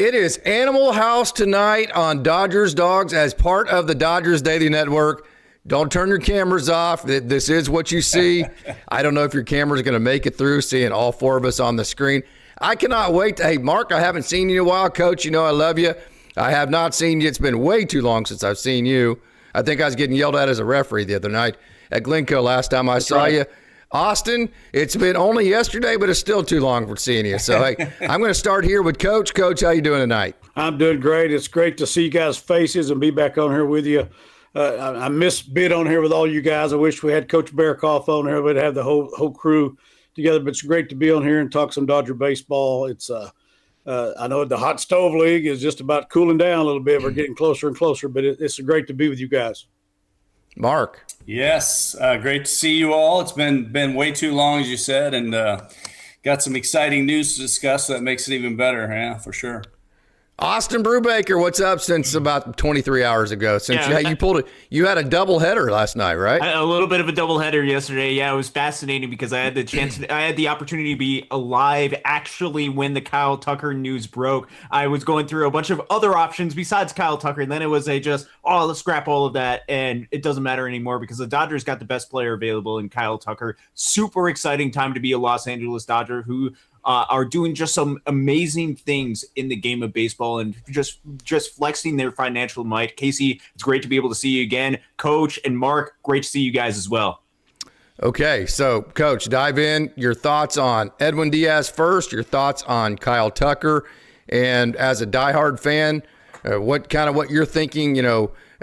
It is Animal House tonight on Dodgers Dawgs as part of the Dodgers Daily Network. Don't turn your cameras off. This is what you see. I don't know if your camera's going to make it through seeing all four of us on the screen. I cannot wait. Hey, Mark, I haven't seen you in a while. Coach, you know I love you. I have not seen you. It's been way too long since I've seen you. I think I was getting yelled at as a referee the other night at Glencoe last time I saw you. Austin, it's been only yesterday, but it's still too long for seeing you. So, hey, I'm going to start here with Coach. Coach, how you doing tonight? I'm doing great. It's great to see you guys' faces and be back on here with you. I miss being on here with all you guys. I wish we had Coach Barakoff on here. We'd have the whole crew together. But it's great to be on here and talk some Dodger baseball. It's I know the Hot Stove League is just about cooling down a little bit. We're getting closer and closer, but it's great to be with you guys. Mark. Yes, great to see you all. It's been way too long, as you said, and got some exciting news to discuss that makes it even better, yeah, for sure. Austin Brubaker, what's up since about 23 hours ago? Since you pulled it, you had a double header last night, right? A little bit of a double header yesterday. Yeah, it was fascinating because I had the opportunity to be alive actually when the Kyle Tucker news broke. I was going through a bunch of other options besides Kyle Tucker, and then it was let's scrap all of that, and it doesn't matter anymore because the Dodgers got the best player available in Kyle Tucker. Super exciting time to be a Los Angeles Dodger who are doing just some amazing things in the game of baseball and just flexing their financial might. Casey, it's great to be able to see you again. Coach and Mark, great to see you guys as well. Okay, so Coach, dive in. Your thoughts on Edwin Diaz first, your thoughts on Kyle Tucker, and as a diehard fan, what you're thinking,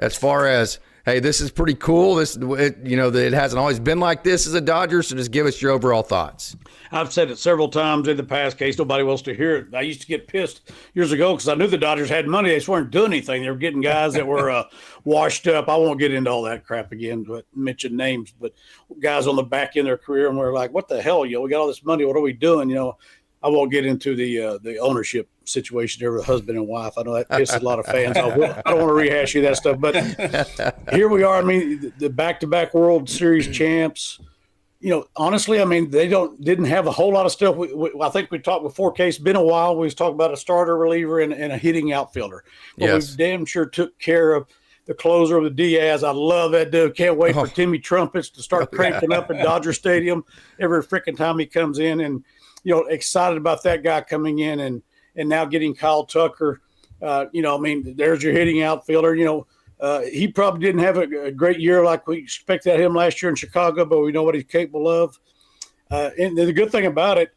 as far as, hey, this is pretty cool. It hasn't always been like this as a Dodger, so just give us your overall thoughts. I've said it several times in the past, case nobody wants to hear it. I used to get pissed years ago because I knew the Dodgers had money. They just weren't doing anything. They were getting guys that were washed up. I won't get into all that crap again, but mention names. But guys on the back end of their career, and we're like, what the hell? We got all this money. What are we doing? I won't get into the ownership situation there with husband and wife. I know that pisses a lot of fans off. I don't want to rehash you that stuff, but here we are. I mean, the back-to-back World Series champs. Honestly, I mean, they didn't have a whole lot of stuff. I think we talked before, Case, been a while. We was talking about a starter reliever and a hitting outfielder. But yes. We damn sure took care of the closer of the Diaz. I love that dude. Can't wait for Timmy Trumpets to start cranking up at Dodger Stadium every freaking time he comes in. And, excited about that guy coming in and now getting Kyle Tucker. There's your hitting outfielder. He probably didn't have a great year like we expected out of him last year in Chicago, but we know what he's capable of. And the good thing about it,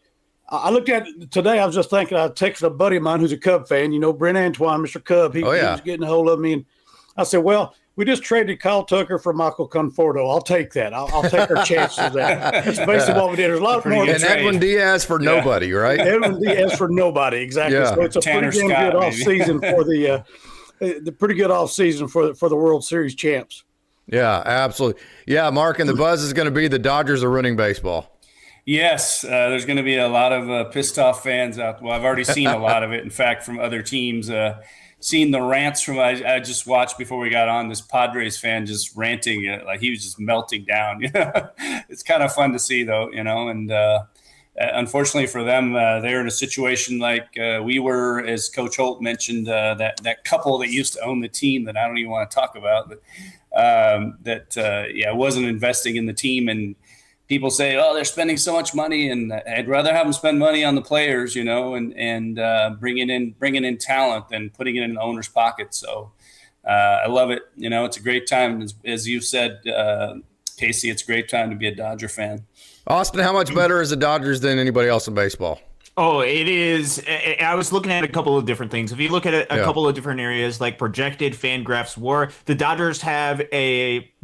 I looked at it today. I was just thinking, I texted a buddy of mine who's a Cub fan, Brent Antoine, Mr. Cub. He was getting a hold of me. And I said, well, we just traded Kyle Tucker for Michael Conforto. I'll take that. I'll take our chances of that. That's basically what we did. There's a lot more. And Edwin Diaz for nobody, right? Edwin Diaz for nobody, exactly. Yeah. So it's a pretty good off season for the pretty good off season for the World Series champs. Yeah, absolutely. Yeah, Mark, and the buzz is going to be the Dodgers are running baseball. Yes, there's going to be a lot of pissed off fans out. Well, I've already seen a lot of it. In fact, from other teams. Seen the rants from I just watched before we got on, this Padres fan just ranting like he was just melting down. It's kind of fun to see though, and unfortunately for them, they're in a situation like we were, as Coach Holt mentioned, that couple that used to own the team that I don't even want to talk about, but wasn't investing in the team. And people say, oh, they're spending so much money, and I'd rather have them spend money on the players, and bringing in talent than putting it in the owner's pocket. So I love it. It's a great time. As you said, Casey, it's a great time to be a Dodger fan. Austin, how much better is the Dodgers than anybody else in baseball? Oh, it is. I was looking at a couple of different things. If you look at a couple of different areas, like projected FanGraphs WAR, the Dodgers have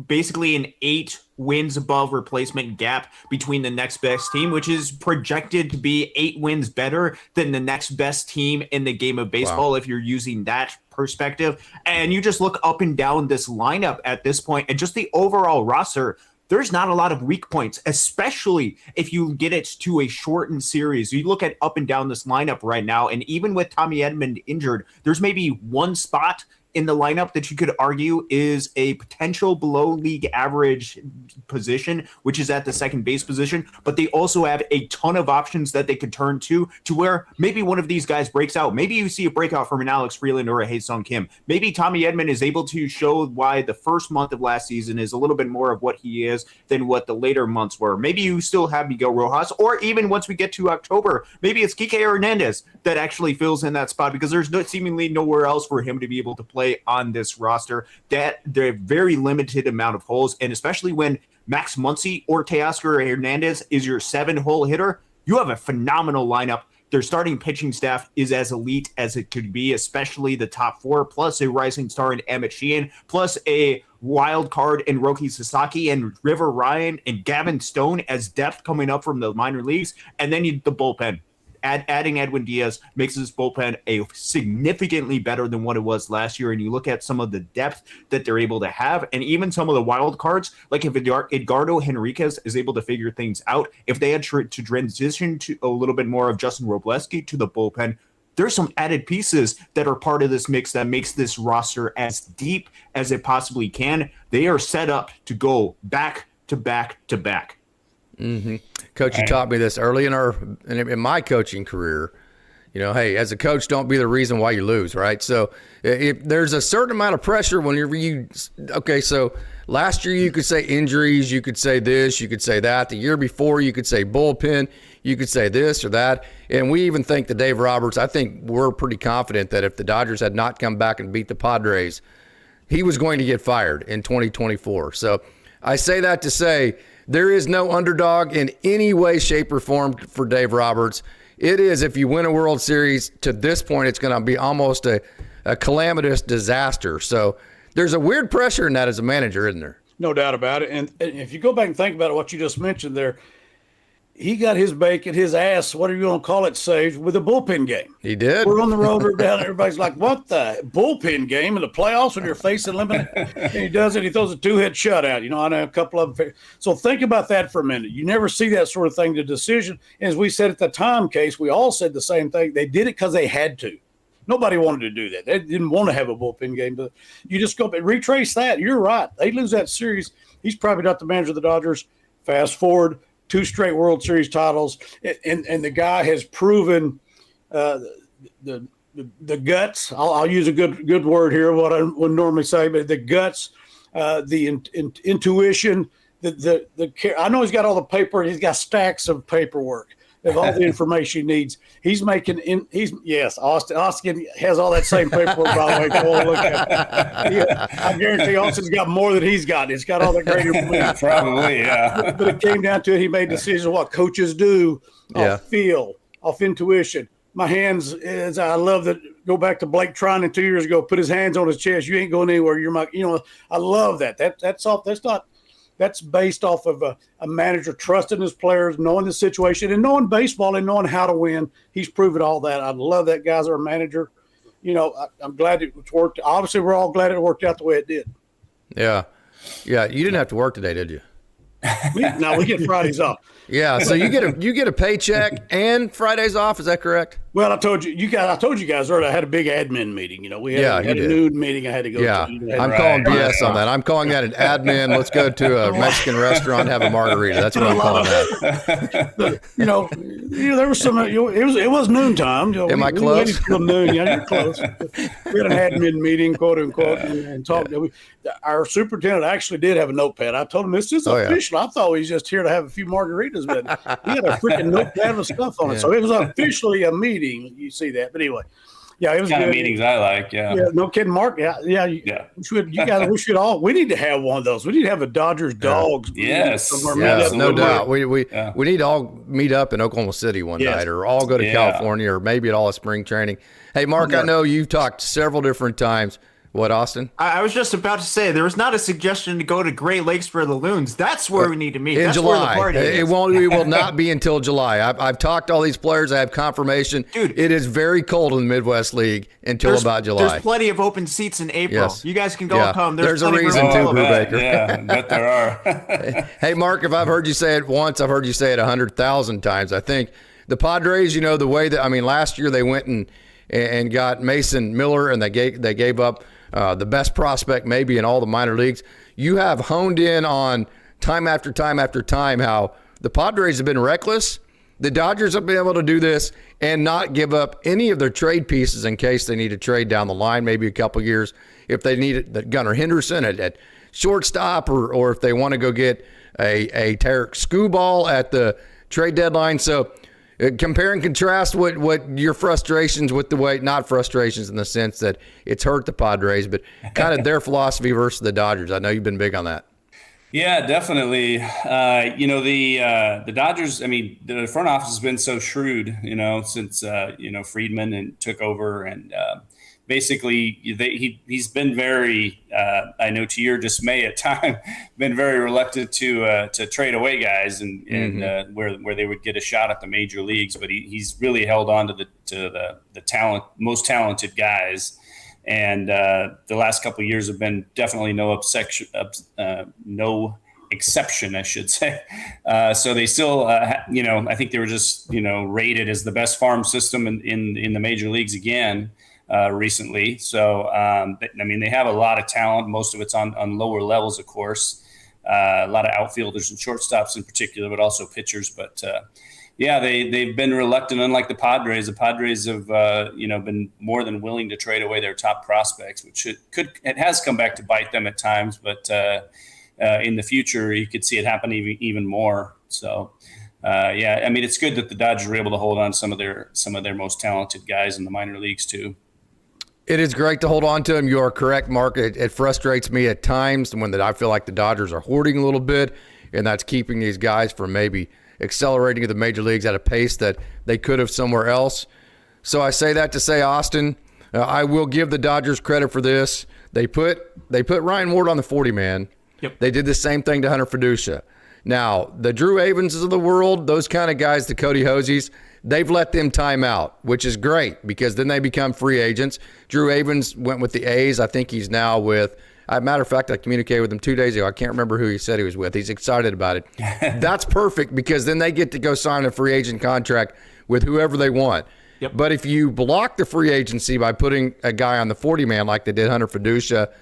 basically an 8 wins above replacement gap between the next best team, which is projected to be 8 wins better than the next best team in the game of baseball. Wow. If you're using that perspective. And you just look up and down this lineup at this point and just the overall roster, there's not a lot of weak points, especially if you get it to a shortened series. You look at up and down this lineup right now, and even with Tommy Edman injured, there's maybe one spot in the lineup that you could argue is a potential below league average position, which is at the second base position, but they also have a ton of options that they could turn to where maybe one of these guys breaks out. Maybe you see a breakout from an Alex Freeland or a Hae-Sung Kim. Maybe Tommy Edman is able to show why the first month of last season is a little bit more of what he is than what the later months were. Maybe you still have Miguel Rojas, or even once we get to October, maybe it's Kiké Hernandez that actually fills in that spot because there's seemingly nowhere else for him to be able to play on this roster. That there are very limited amount of holes, and especially when Max Muncy or Teoscar Hernandez is your 7-hole hitter, you have a phenomenal lineup. Their starting pitching staff is as elite as it could be, especially the top 4, plus a rising star in Emmett Sheehan, plus a wild card in Roki Sasaki and River Ryan and Gavin Stone as depth coming up from the minor leagues, and then the bullpen. Adding Edwin Diaz makes this bullpen a significantly better than what it was last year. And you look at some of the depth that they're able to have, and even some of the wild cards, like if Edgardo Henriquez is able to figure things out, if they had to transition to a little bit more of Justin Robleski to the bullpen, there's some added pieces that are part of this mix that makes this roster as deep as it possibly can. They are set up to go back to back to back. Mm-hmm. Coach, you taught me this early in my coaching career. You know, hey, as a coach, don't be the reason why you lose, right? So if there's a certain amount of pressure whenever so last year you could say injuries, you could say this, you could say that. The year before you could say bullpen, you could say this or that. And we even think that Dave Roberts, I think we're pretty confident that if the Dodgers had not come back and beat the Padres, he was going to get fired in 2024. So I say that to say there is no underdog in any way, shape, or form for Dave Roberts. It is, if you win a World Series, to this point, it's going to be almost a calamitous disaster. So there's a weird pressure in that as a manager, isn't there? No doubt about it. And if you go back and think about what you just mentioned there, he got his bacon, his ass, whatever you want to call it, saved with a bullpen game. He did. We're on the road, we're down. Everybody's like, what the bullpen game in the playoffs when you're facing eliminate? And he does it. He throws a 2-hit shutout. You know, I know a couple of them. So think about that for a minute. You never see that sort of thing. The decision, as we said at the time, Case, we all said the same thing. They did it because they had to. Nobody wanted to do that. They didn't want to have a bullpen game. But you just go retrace that. You're right. They lose that series. He's probably not the manager of the Dodgers. Fast forward, 2 straight World Series titles, and the guy has proven the guts. I'll use a good word here, what I would normally say, but the guts, the intuition. I know he's got all the paper. He's got stacks of paperwork of all the information he needs. He's making Austin has all that same paperwork, by the way. Go look at it. I guarantee Austin's got more than he's got. It's got all the great information. Probably, yeah. But it came down to it. He made decisions what coaches do off feel, off intuition. My hands, as I love that. Go back to Blake Trinan 2 years ago. Put his hands on his chest. You ain't going anywhere. You're my. I love that. That's all. That's not. That's based off of a manager trusting his players, knowing the situation, and knowing baseball and knowing how to win. He's proven all that. I love that guy's our manager. I'm glad it worked. Obviously, we're all glad it worked out the way it did. Yeah. Yeah. You didn't have to work today, did you? No, we get Fridays off. Yeah. So you get a paycheck and Fridays off. Is that correct? Well, I told you guys earlier. I had a a big admin meeting. We had a noon meeting I had to go to. I'm calling BS on that. I'm calling that an admin. Let's go to a Mexican restaurant and have a margarita. That's what I'm calling that. There was some. It was noontime. Am I close? We waited till noon. Yeah, you're close. We had an admin meeting, quote unquote, and talked. Our superintendent actually did have a notepad. I told him this is official. I thought he was just here to have a few margaritas, but he had a freaking notepad with stuff on it. So it was officially a meeting. You see that, but anyway, yeah, it was kind good. Of meetings I like. Yeah, no kidding, Mark. Yeah. We should all. We need to have one of those. We need to have a Dodgers Dawgs. Yes, no doubt. We need to all meet up in Oklahoma City one night, or all go to California, or maybe at all a spring training. Hey, Mark, I know you've talked several different times. What, Austin? I was just about to say, there was not a suggestion to go to Great Lakes for the Loons. That's where we need to meet. In That's July. Where the party is. It will not be until July. I've talked to all these players. I have confirmation. Dude, it is very cold in the Midwest League until about July. There's plenty of open seats in April. Yes. You guys can go come. There's a reason too, Brubaker. Yeah, I bet there are. Hey, Mark, if I've heard you say it once, I've heard you say it 100,000 times. I think the Padres, the way that, last year they went and and got Mason Miller, and they gave up the best prospect maybe in all the minor leagues. You have honed in on time after time after time how the Padres have been reckless. The Dodgers have been able to do this and not give up any of their trade pieces in case they need to trade down the line, maybe a couple years, if they need Gunnar Henderson at shortstop, or if they want to go get a Tarek Skubal at the trade deadline. So compare and contrast what your frustrations with the way, not frustrations in the sense that it's hurt the Padres, but kind of their philosophy versus the Dodgers. I know you've been big on that. Yeah, definitely. The Dodgers, I mean, the front office has been so shrewd, since, Friedman and took over, and basically he's been very, I know to your dismay at time, been very reluctant to trade away guys and where they would get a shot at the major leagues, but he's really held on to the talent, most talented guys. And the last couple of years have been definitely no exception, I should say. So they still, I think they were just, rated as the best farm system in the major leagues again recently. So, they have a lot of talent. Most of it's on lower levels, of course. A lot of outfielders and shortstops in particular, but also pitchers. But they've been reluctant. Unlike the Padres have been more than willing to trade away their top prospects, which it has come back to bite them at times. But in the future, you could see it happen even more. So, it's good that the Dodgers were able to hold on some of their most talented guys in the minor leagues too. It is great to hold on to him. You are correct, Mark. It frustrates me at times when I feel like the Dodgers are hoarding a little bit, and that's keeping these guys from maybe accelerating to the major leagues at a pace that they could have somewhere else. So I say that to say, Austin, I will give the Dodgers credit for this. They put Ryan Ward on the 40-man. Yep. They did the same thing to Hunter Fiducia. Now, the Drew Avenses of the world, those kind of guys, the Cody Hosies, they've let them time out, which is great because then they become free agents. Drew Avens went with the A's. I think he's now with – matter of fact, I communicated with him 2 days ago. I can't remember who he said he was with. He's excited about it. That's perfect because then they get to go sign a free agent contract with whoever they want. Yep. But if you block the free agency by putting a guy on the 40-man like they did Hunter Fiducia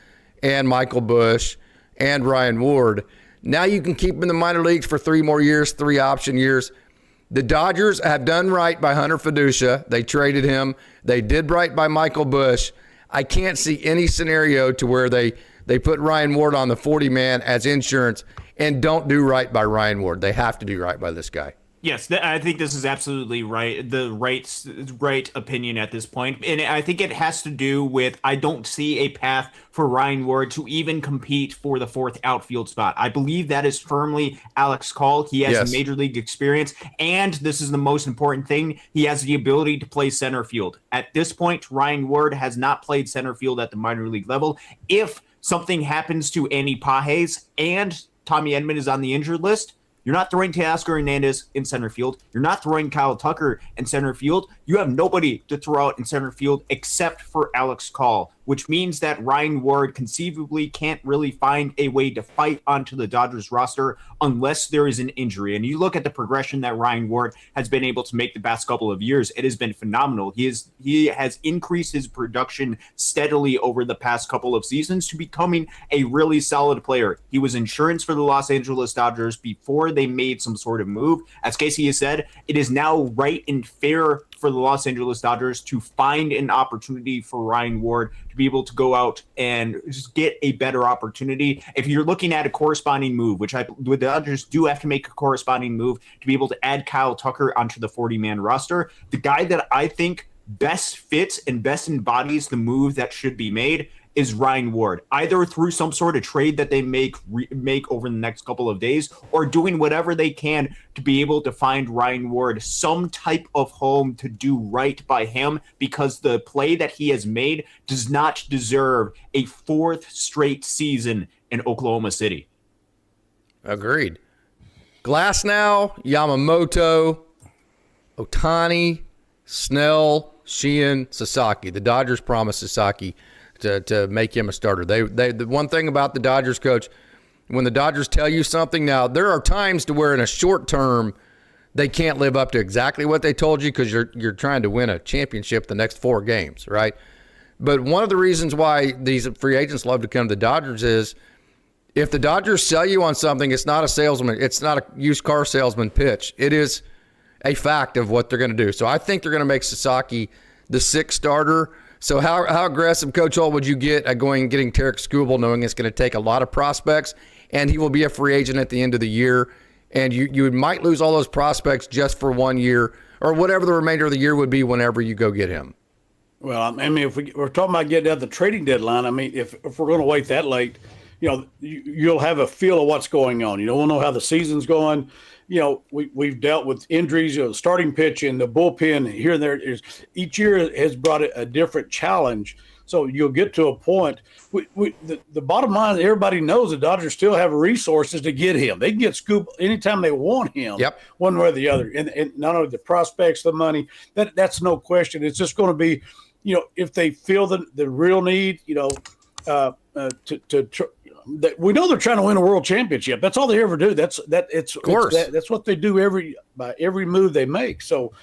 and Michael Busch and Ryan Ward, now you can keep him in the minor leagues for 3 more years, 3 option years. The Dodgers have done right by Hunter Fiducia. They traded him. They did right by Michael Busch. I can't see any scenario to where they put Ryan Ward on the 40-man as insurance and don't do right by Ryan Ward. They have to do right by this guy. Yes, I think this is absolutely right. The right opinion at this point. And I think it has to do with I don't see a path for Ryan Ward to even compete for the 4th outfield spot. I believe that is firmly Alex Call. He has major league experience. And this is the most important thing. He has the ability to play center field. At this point, Ryan Ward has not played center field at the minor league level. If something happens to Andy Pages and Tommy Edman is on the injured list, you're not throwing Teoscar Hernandez in center field. You're not throwing Kyle Tucker in center field. You have nobody to throw out in center field except for Alex Call, which means that Ryan Ward conceivably can't really find a way to fight onto the Dodgers roster unless there is an injury. And you look at the progression that Ryan Ward has been able to make the past couple of years, it has been phenomenal. He has increased his production steadily over the past couple of seasons to becoming a really solid player. He was insurance for the Los Angeles Dodgers before they made some sort of move. As Casey has said, it is now right and fair for the Los Angeles Dodgers to find an opportunity for Ryan Ward to be able to go out and just get a better opportunity. If you're looking at a corresponding move, the Dodgers do have to make a corresponding move to be able to add Kyle Tucker onto the 40-man roster. The guy that I think best fits and best embodies the move that should be made is Ryan Ward, either through some sort of trade that they make over the next couple of days or doing whatever they can to be able to find Ryan Ward some type of home to do right by him, because the play that he has made does not deserve a 4th straight season in Oklahoma City. Agreed. Glasnow, Yamamoto, Ohtani, Snell, Sheehan, Sasaki. The Dodgers promised Sasaki to make him a starter. The one thing about the Dodgers, coach, when the Dodgers tell you something, now there are times to where in a short term they can't live up to exactly what they told you because you're trying to win a championship the next 4 games, right? But one of the reasons why these free agents love to come to the Dodgers is if the Dodgers sell you on something, it's not a salesman, it's not a used car salesman pitch. It is a fact of what they're going to do. So I think they're going to make Sasaki the 6th starter. So how aggressive, Coach Hull, would you get at getting Tarik Skubal, knowing it's going to take a lot of prospects, and he will be a free agent at the end of the year, and you might lose all those prospects just for 1 year or whatever the remainder of the year would be whenever you go get him? Well, I mean, if we're talking about getting at the trading deadline, I mean, if we're going to wait that late, you'll have a feel of what's going on. You don't know how the season's going. We've dealt with injuries, starting pitching, the bullpen here and there. Each year has brought a different challenge. So you'll get to a point. The bottom line, everybody knows the Dodgers still have resources to get him. They can get Scoop anytime they want him, one way or the other. And not only the prospects, the money, that's no question. It's just going to be, if they feel the real need, we know they're trying to win a world championship. That's all they ever do. That's what they do by every move they make. So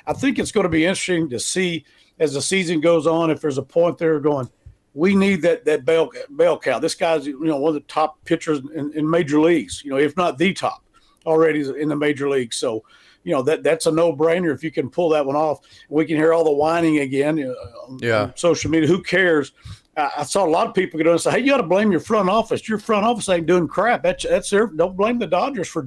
I think it's going to be interesting to see as the season goes on, if there's a point there going, we need that bell cow. This guy's, one of the top pitchers in major leagues, if not the top already in the major leagues. So, that's a no-brainer if you can pull that one off. We can hear all the whining again on social media. Who cares? I saw a lot of people get on and say, hey, you got to blame your front office. Your front office ain't doing crap. That's don't blame the Dodgers for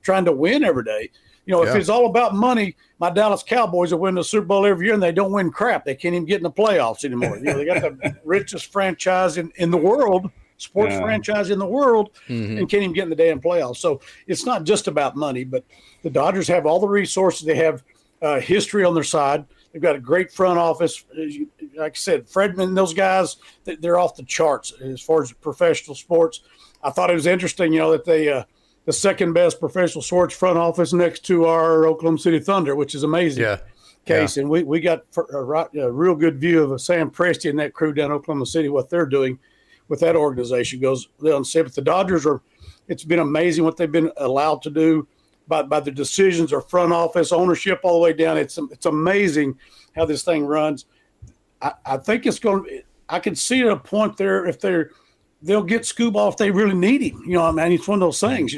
trying to win every day. If it's all about money, my Dallas Cowboys will win the Super Bowl every year, and they don't win crap. They can't even get in the playoffs anymore. They got the richest franchise in the world, sports franchise in the world, and can't even get in the damn playoffs. So it's not just about money, but the Dodgers have all the resources. They have history on their side. They've got a great front office. Like I said, Friedman, those guys, they're off the charts as far as professional sports. I thought it was interesting, that they the second best professional sports front office next to our Oklahoma City Thunder, which is amazing case. And we got a real good view of Sam Presti and that crew down in Oklahoma City, what they're doing with that organization goes on. But the Dodgers it's been amazing what they've been allowed to do by the decisions or front office ownership all the way down. It's amazing how this thing runs. I think it's going to, I can see at a point there if they'll get Skubal if they really need him. It's one of those things.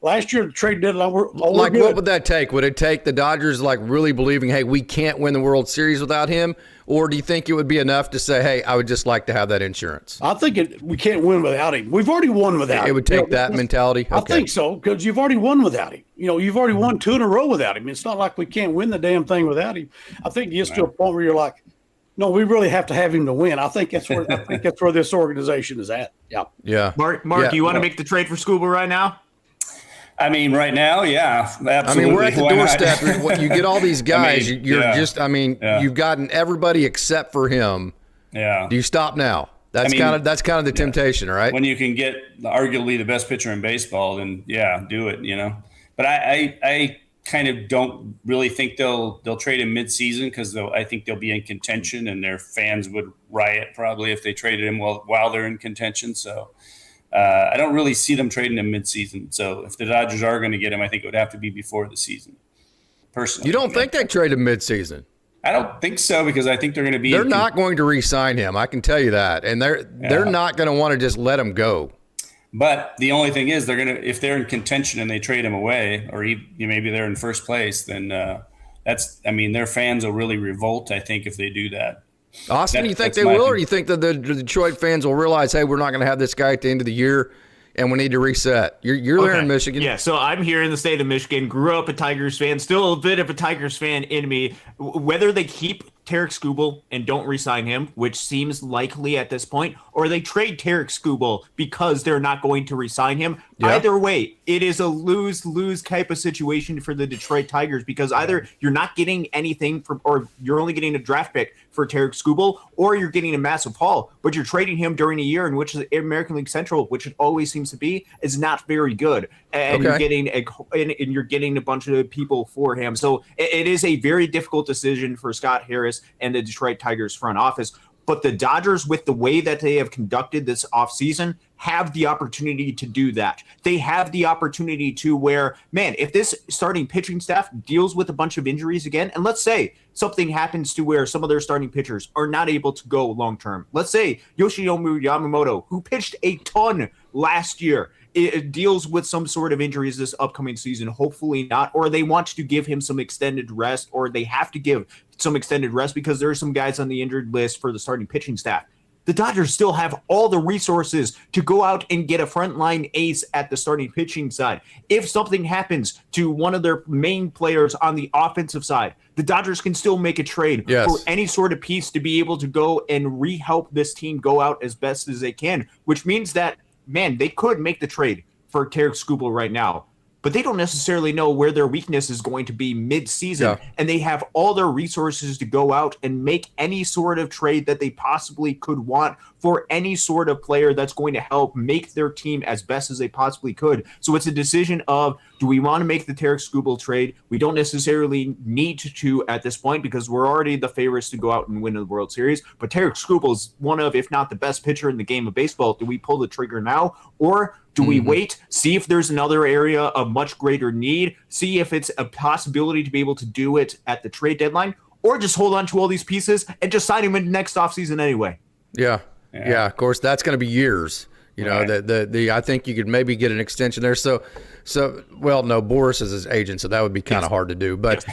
Last year the trade deadline, what would that take? Would it take the Dodgers really believing, hey, we can't win the World Series without him? Or do you think it would be enough to say, hey, I would just like to have that insurance? I think we can't win without him. We've already won without him. It would take that mentality? Okay. I think so, because you've already won without him. You've already won 2 in a row without him. It's not like we can't win the damn thing without him. I think it gets to a point where you're like, no, we really have to have him to win. I think that's where this organization is at. Yeah. Mark, do you want to make the trade for Skubal right now? I mean, right now, yeah, absolutely. We're at the doorstep. You get all these guys. You've gotten everybody except for him. Yeah. Do you stop now? That's kind of the temptation, right? When you can get arguably the best pitcher in baseball, then do it. But I kind of don't really think they'll trade him midseason because I think they'll be in contention and their fans would riot probably if they traded him while they're in contention. So I don't really see them trading him midseason. So if the Dodgers are going to get him, I think it would have to be before the season. Personally, you don't think they trade him midseason? I don't think so because I think they're going to be. They're not going to re-sign him. I can tell you that, and they're not going to want to just let him go. But the only thing is, if they're in contention and they trade him away, or maybe they're in first place, then their fans will really revolt. I think if they do that. Austin, you think they will, or you think that the Detroit fans will realize, hey, we're not going to have this guy at the end of the year, and we need to reset? You're there in Michigan. Yeah, so I'm here in the state of Michigan, grew up a Tigers fan, still a bit of a Tigers fan in me. Whether they keep Tarik Skubal and don't re-sign him, which seems likely at this point, or they trade Tarik Skubal because they're not going to re-sign him. Yeah. Either way, it is a lose-lose type of situation for the Detroit Tigers because either you're not getting anything or you're only getting a draft pick for Tarik Skubal, or you're getting a massive haul, but you're trading him during a year in which the American League Central, which it always seems to be, is not very good, and you're getting a bunch of people for him. So it is a very difficult decision for Scott Harris and the Detroit Tigers front office. But the Dodgers, with the way that they have conducted this offseason, have the opportunity to do that. They have the opportunity to where, man, if this starting pitching staff deals with a bunch of injuries again, and let's say something happens to where some of their starting pitchers are not able to go long term. Let's say Yoshinobu Yamamoto, who pitched a ton last year, it deals with some sort of injuries this upcoming season, hopefully not, or they want to give him some extended rest, or they have to give some extended rest because there are some guys on the injured list for the starting pitching staff. The Dodgers still have all the resources to go out and get a frontline ace at the starting pitching side. If something happens to one of their main players on the offensive side, the Dodgers can still make a trade for any sort of piece to be able to go and re-help this team go out as best as they can, which means that, man, they could make the trade for Tarek Skubal right now, but they don't necessarily know where their weakness is going to be mid-season, and they have all their resources to go out and make any sort of trade that they possibly could want for any sort of player that's going to help make their team as best as they possibly could. So it's a decision of, do we want to make the Tarek Skubal trade? We don't necessarily need to at this point because we're already the favorites to go out and win the World Series, but Tarek Skubal is one of, if not the best pitcher in the game of baseball. Do we pull the trigger now, or do we wait, see if there's another area of much greater need, see if it's a possibility to be able to do it at the trade deadline, or just hold on to all these pieces and just sign him in next offseason anyway? Yeah. Of course, that's going to be years. You know, I think you could maybe get an extension there. So, well, no, Boris is his agent, so that would be kind of hard to do. But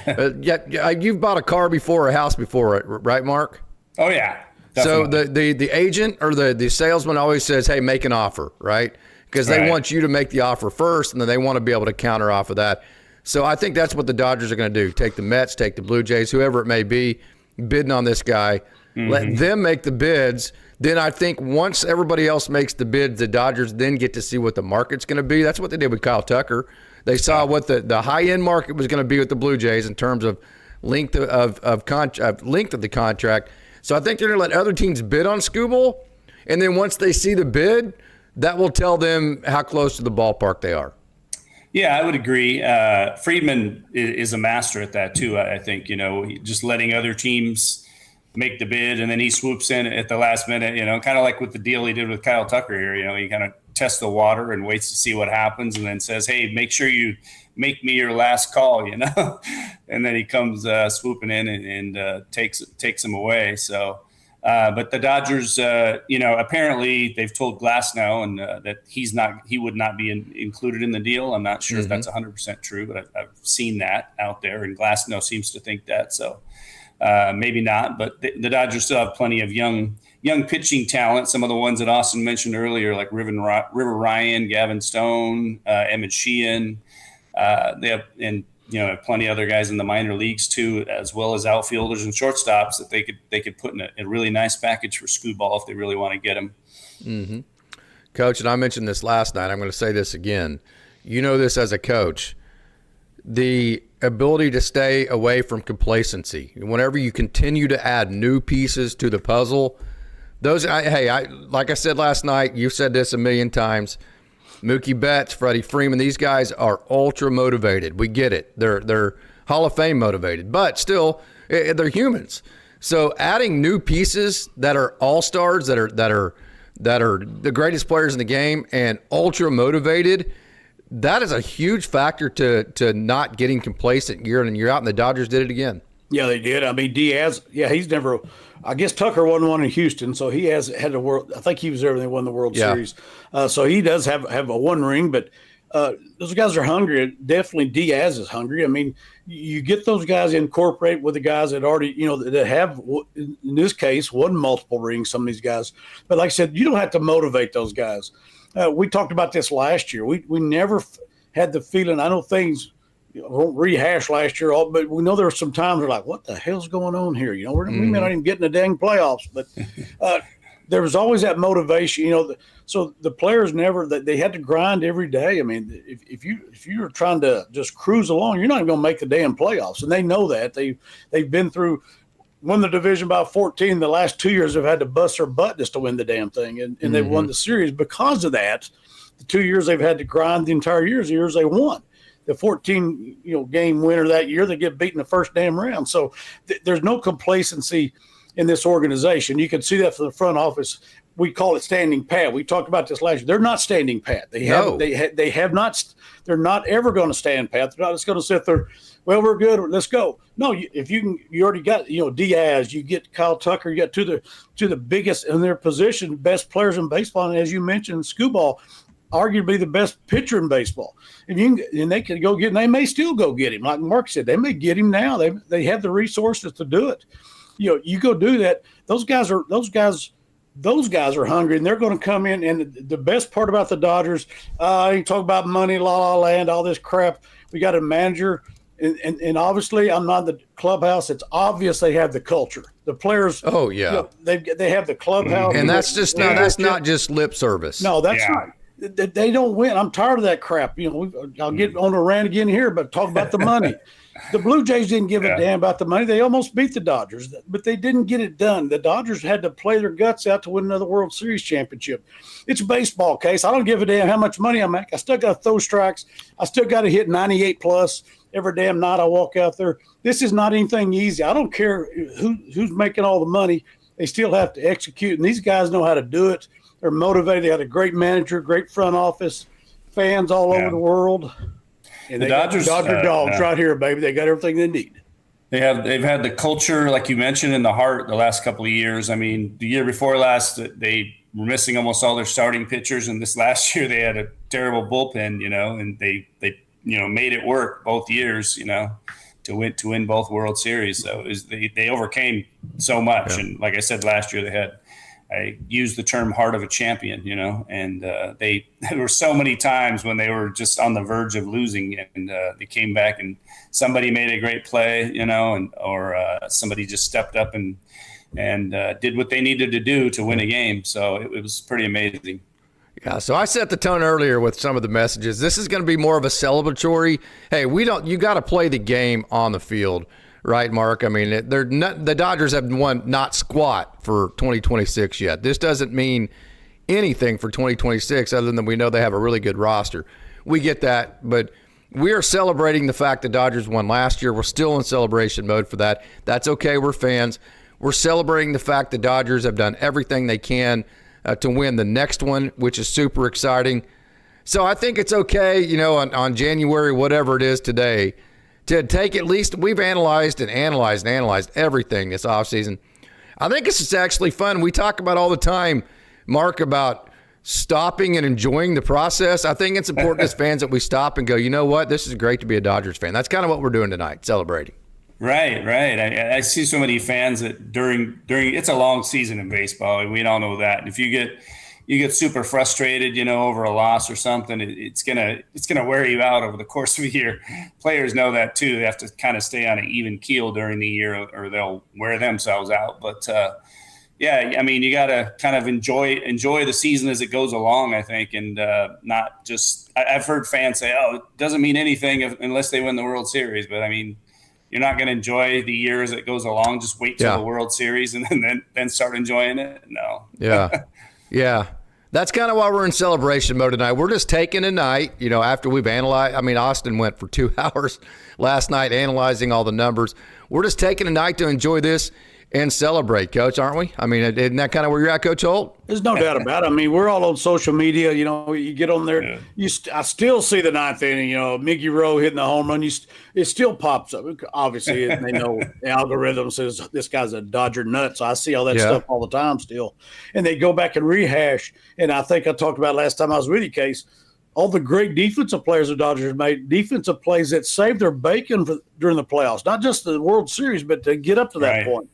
you've bought a car before, a house before, right, Mark? Oh yeah. Definitely. So the agent or the salesman always says, "Hey, make an offer," right? Because they want you to make the offer first, and then they want to be able to counter offer that. So I think that's what the Dodgers are going to do: take the Mets, take the Blue Jays, whoever it may be, bidding on this guy. Let them make the bids. Then I think once everybody else makes the bids, the Dodgers then get to see what the market's going to be. That's what they did with Kyle Tucker. They saw what the high-end market was going to be with the Blue Jays in terms of length of the contract. So I think they're going to let other teams bid on Skubal, and then once they see the bid, that will tell them how close to the ballpark they are. Yeah, I would agree. Friedman is a master at that too. I think, just letting other teams make the bid, and then he swoops in at the last minute, kind of like with the deal he did with Kyle Tucker here. He kind of tests the water and waits to see what happens, and then says, "Hey, make sure you make me your last call," and then he comes swooping in and takes him away. So, but the Dodgers, apparently they've told Glasnow and that he would not be included in the deal. I'm not sure if that's 100% true, but I've seen that out there, and Glasnow seems to think that. So. Maybe not, but the Dodgers still have plenty of young pitching talent. Some of the ones that Austin mentioned earlier, like River Ryan, Gavin Stone, Emmett Sheehan. They have plenty of other guys in the minor leagues too, as well as outfielders and shortstops that they could put in a really nice package for Skubal if they really want to get him. Coach, and I mentioned this last night. I'm going to say this again. You know this as a coach. The ability to stay away from complacency. Whenever you continue to add new pieces to the puzzle, like I said last night, you've said this a million times, Mookie Betts, Freddie Freeman, these guys are ultra motivated. We get it. They're Hall of Fame motivated, but still, they're humans. So adding new pieces that are all-stars, that are the greatest players in the game and ultra motivated, that is a huge factor to not getting complacent year in and year out, and the Dodgers did it again. Yeah, they did. I mean, Diaz, he's never – I guess Tucker won one in Houston, so he has had a world – I think he was there when they won the World Series. So he does have a one ring, but those guys are hungry. Definitely Diaz is hungry. I mean, you get those guys incorporate with the guys that already – that have, in this case, won multiple rings, some of these guys. But like I said, you don't have to motivate those guys. We talked about this last year. We never had the feeling. I know things won't rehash last year, but we know there were some times we're like, "What the hell's going on here?" We may not even get in the dang playoffs, but there was always that motivation. So the players they had to grind every day. I mean, if you're trying to just cruise along, you're not even going to make the damn playoffs, and they know that. They've been through. Won the division by 14. The last 2 years they've had to bust their butt just to win the damn thing, and they've won the series because of that. The 2 years they've had to grind the entire years they won. The 14 game winner that year, they get beaten the first damn round. So there's no complacency in this organization. You can see that from the front office. we call it standing pat. We talked about this last year. They're not standing pat. They have not. They're not ever going to stand pat. They're not just going to sit there. Well, we're good. Let's go. No, if you already got Diaz. You get Kyle Tucker. You got two of the biggest in their position, best players in baseball, and as you mentioned, Scooball, arguably the best pitcher in baseball. And they can go get him. They may still go get him. Like Mark said, they may get him now. They have the resources to do it. You go do that. Those guys are hungry, and they're going to come in. And the best part about the Dodgers, you talk about money, la land, all this crap. We got a manager, and obviously, I'm not in the clubhouse. It's obvious they have the culture. The players. Oh yeah, they have the clubhouse, and that's not just lip service. No, that's not. They don't win. I'm tired of that crap. I'll get on a rant again here, but talk about the money. The Blue Jays didn't give a damn about the money. They almost beat the Dodgers, but they didn't get it done. The Dodgers had to play their guts out to win another World Series championship. It's a baseball case. I don't give a damn how much money I make. I still got to throw strikes. I still got to hit 98 plus every damn night I walk out there. This is not anything easy. I don't care who's making all the money. They still have to execute, and these guys know how to do it. They're motivated. They had a great manager, great front office, fans all over the world. And the Dodgers, Dawgs right here, baby. They got everything they need. They've had the culture, like you mentioned, in the heart the last couple of years. I mean, the year before last, they were missing almost all their starting pitchers, and this last year they had a terrible bullpen, and they made it work both years, to win both World Series. So they overcame so much, and like I said, last year I used the term heart of a champion, and there were so many times when they were just on the verge of losing, and they came back and somebody made a great play, or somebody just stepped up and did what they needed to do to win a game. So it was pretty amazing. Yeah, so I set the tone earlier with some of the messages. This is going to be more of a celebratory. Hey, you got to play the game on the field. Right, Mark? I mean, the Dodgers have won not squat for 2026 yet. This doesn't mean anything for 2026 other than we know they have a really good roster. We get that, but we are celebrating the fact the Dodgers won last year. We're still in celebration mode for that. That's okay. We're fans. We're celebrating the fact the Dodgers have done everything they can to win the next one, which is super exciting. So I think it's okay, on January, whatever it is today, to take at least, we've analyzed everything this offseason. I think this is actually fun. We talk about all the time, Mark, about stopping and enjoying the process. I think it's important as fans that we stop and go, you know what, this is great to be a Dodgers fan. That's kind of what we're doing tonight, celebrating. Right. I see so many fans that during it's a long season in baseball, and we all know that. And if you get super frustrated, over a loss or something, it's gonna wear you out over the course of a year. Players know that too. They have to kind of stay on an even keel during the year, or they'll wear themselves out. But I mean, you gotta kind of enjoy the season as it goes along, I think, and not just. I've heard fans say, "Oh, it doesn't mean anything unless they win the World Series," but I mean, you're not going to enjoy the year as it goes along. Just wait till the World Series and then start enjoying it. No. Yeah. That's kind of why we're in celebration mode tonight. We're just taking a night, after we've analyzed. I mean, Austin went for 2 hours last night analyzing all the numbers. We're just taking a night to enjoy this and celebrate, Coach, aren't we? I mean, isn't that kind of where you're at, Coach Holt? There's no doubt about it. I mean, we're all on social media. You get on there. Yeah. I still see the ninth inning, Mickey Rowe hitting the home run. It still pops up. Obviously, they know the algorithm says this guy's a Dodger nut. So I see all that stuff all the time still. And they go back and rehash. And I think I talked about last time I was with you, Case, all the great defensive players the Dodgers made, defensive plays that saved their bacon during the playoffs, not just the World Series, but to get up to that point.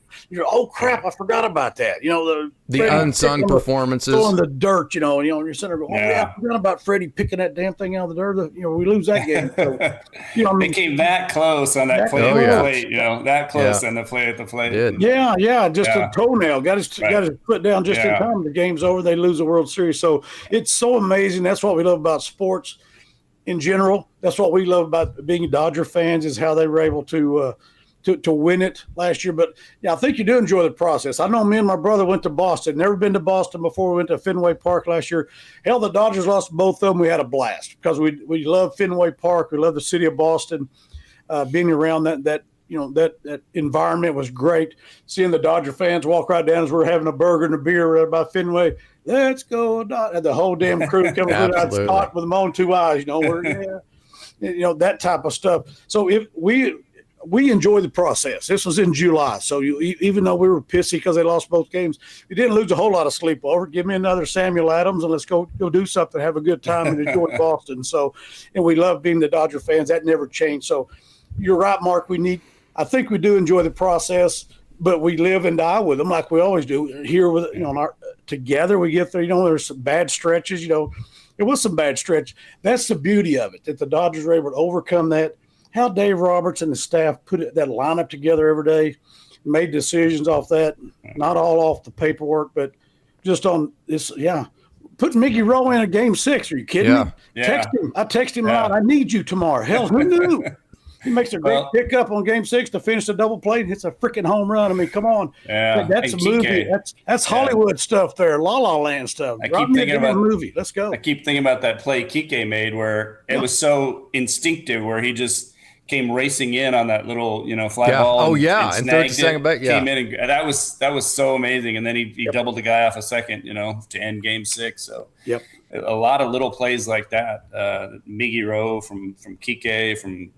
Oh crap, I forgot about that. The unsung performances, throwing the dirt. And you're sitting there going, I forgot about Freddie picking that damn thing out of the dirt. We lose that game. So, they came that close on that play at the plate. That close on the play at the plate. Just a toenail. Got his foot down just in time. The game's over. They lose the World Series. So it's so amazing. That's what we love about sports in general. That's what we love about being Dodger fans is how they were able to win it last year. But, I think you do enjoy the process. I know me and my brother went to Boston. Never been to Boston before. We went to Fenway Park last year. Hell, the Dodgers lost both of them. We had a blast because we love Fenway Park. We love the city of Boston, being around that that environment was great. Seeing the Dodger fans walk right down as we're having a burger and a beer right by Fenway. Let's go, and the whole damn crew coming through that spot with them on two eyes. That type of stuff. So if we enjoy the process. This was in July, so even though we were pissy because they lost both games, we didn't lose a whole lot of sleep over. Give me another Samuel Adams and let's go do something, have a good time, and enjoy Boston. So, and we love being the Dodger fans. That never changed. So, you're right, Mark. I think we do enjoy the process, but we live and die with them like we always do. Here with together we get there. There's some bad stretches. It was some bad stretch. That's the beauty of it, that the Dodgers were able to overcome that. How Dave Roberts and the staff put that lineup together every day, made decisions off that, not all off the paperwork, but just on this. Yeah, put Mickey Rowe in a game 6. Are you kidding me? Yeah. Text him. I text him out. I need you tomorrow. Hell, who knew? He makes a great pickup on game 6 to finish the double play and hits a freaking home run. I mean, come on. Yeah. That's a movie. That's Hollywood stuff there, La La Land stuff. I keep thinking about a movie. Let's go. I keep thinking about that play Kiké made where it was so instinctive, where he just came racing in on that little, fly ball. And snagged it, came in, and that was so amazing. And then he doubled the guy off a second, to end game 6. So a lot of little plays like that. Miggy Rowe from Kiké, from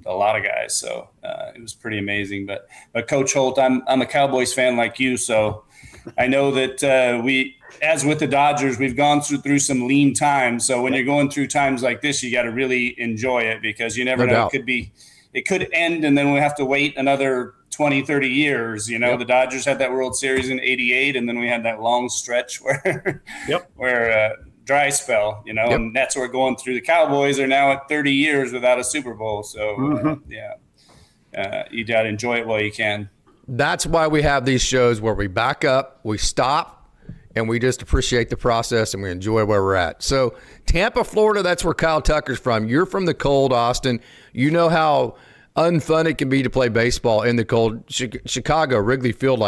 a lot of guys. So it was pretty amazing. But Coach Holt, I'm a Cowboys fan like you, so I know that we, as with the Dodgers, we've gone through some lean times. So when you're going through times like this, you got to really enjoy it, because you never know. It could end, and then we have to wait another 20, 30 years. The Dodgers had that World Series in '88, and then we had that long stretch where dry spell, and that's what we're going through. The Cowboys are now at 30 years without a Super Bowl. So, you got to enjoy it while you can. That's why we have these shows where we back up, we stop, and we just appreciate the process and we enjoy where we're at. So Tampa, Florida, that's where Kyle Tucker's from. You're from the cold, Austin. You know how unfun it can be to play baseball in the cold. Chicago, Wrigley Field,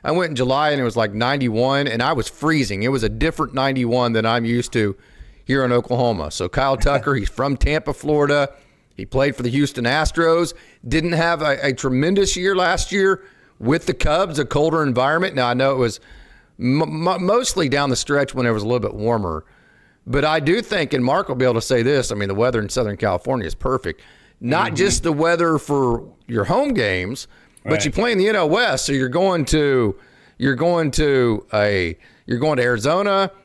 I went in July and it was 91 and I was freezing. It was a different 91 than I'm used to here in Oklahoma. So Kyle Tucker, he's from Tampa, Florida. He played for the Houston Astros. Didn't have a tremendous year last year with the Cubs, a colder environment. Now, I know it was mostly down the stretch when it was a little bit warmer. But I do think, and Mark will be able to say this, the weather in Southern California is perfect. Not just the weather for your home games, but you play in the NL West, so you're going to Arizona,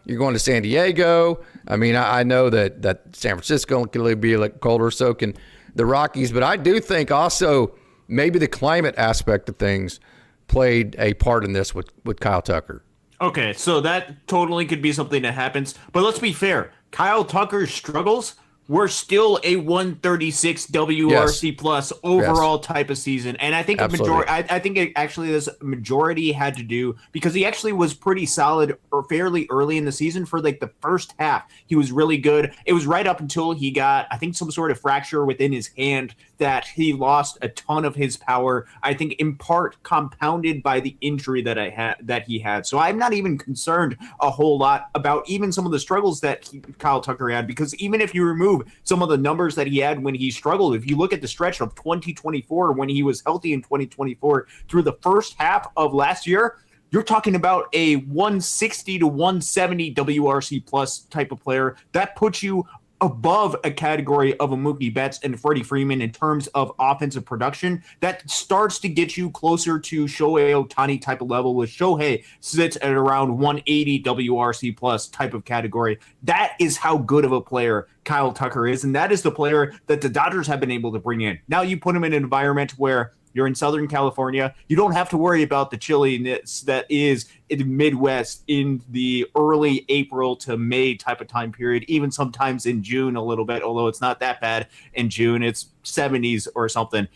you're going to San Diego. I know that San Francisco can be colder, so can the Rockies. But I do think also maybe the climate aspect of things played a part in this with Kyle Tucker. Okay, so that totally could be something that happens. But let's be fair. Kyle Tucker's struggles were still a 136 WRC plus overall type of season. And I think this majority had to do because he actually was pretty solid or fairly early in the season for the first half. He was really good. It was right up until he got, I think, some sort of fracture within his hand that he lost a ton of his power, I think in part compounded by the injury that he had. So I'm not even concerned a whole lot about even some of the struggles that Kyle Tucker had, because even if you remove some of the numbers that he had when he struggled, if you look at the stretch of 2024, when he was healthy in 2024 through the first half of last year, you're talking about a 160 to 170 WRC plus type of player. That puts you above a category of a Mookie Betts and Freddie Freeman in terms of offensive production. That starts to get you closer to Shohei Ohtani type of level, with Shohei sits at around 180 WRC plus type of category. That is how good of a player Kyle Tucker is, and that is the player that the Dodgers have been able to bring in. Now you put him in an environment where you're in Southern California. You don't have to worry about the chilliness that is in the Midwest in the early April to May type of time period, even sometimes in June a little bit, although it's not that bad in June. It's 70s or something.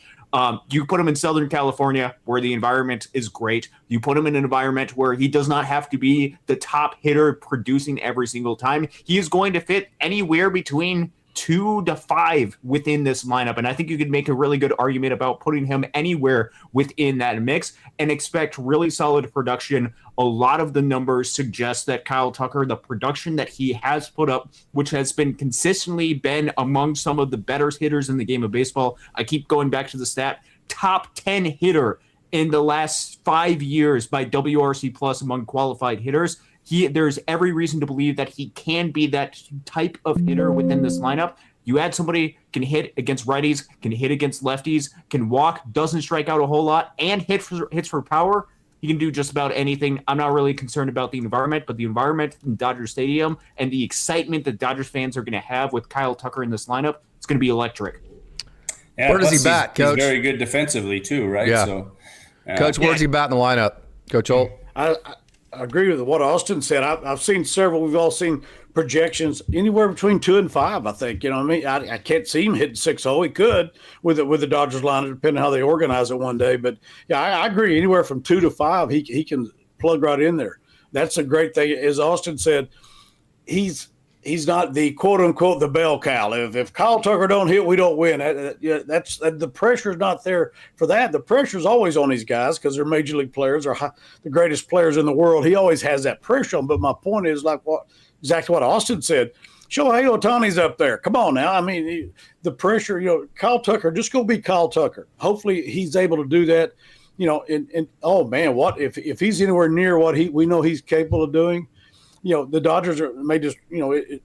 You put him in Southern California where the environment is great. You put him in an environment where he does not have to be the top hitter producing every single time. He is going to fit anywhere between 2 to 5 within this lineup. And I think you could make a really good argument about putting him anywhere within that mix and expect really solid production. A lot of the numbers suggest that Kyle Tucker, the production that he has put up, which has been consistently been among some of the better hitters in the game of baseball. I keep going back to the stat. top 10 hitter in the last 5 years by WRC plus among qualified hitters. There's every reason to believe that he can be that type of hitter within this lineup. You add somebody can hit against righties, can hit against lefties, can walk, doesn't strike out a whole lot, and hits for power. He can do just about anything. I'm not really concerned about the environment, but the environment in Dodger Stadium and the excitement that Dodgers fans are going to have with Kyle Tucker in this lineup, it's going to be electric. Yeah, where does he bat, Coach? He's very good defensively too, right? Yeah. So, Coach, where does he bat in the lineup? Coach Holt? I agree with what Austin said. I've seen several. We've all seen projections anywhere between 2 and 5. I think, I mean, I can't see him hitting 6-0. He could with the Dodgers lineup, depending on how they organize it one day. But yeah, I agree. Anywhere from 2 to 5, he can plug right in there. That's a great thing. As Austin said, he's not the quote unquote the bell cow. If Kyle Tucker don't hit, we don't win. That's the pressure's not there for that. The pressure's always on these guys because they're major league players, or the greatest players in the world. He always has that pressure on. But my point is exactly what Austin said. Shohei Ohtani's up there. Come on now. I mean, the pressure. Kyle Tucker, just go be Kyle Tucker. Hopefully, he's able to do that. And oh man, what if he's anywhere near what we know he's capable of doing? The Dodgers may just,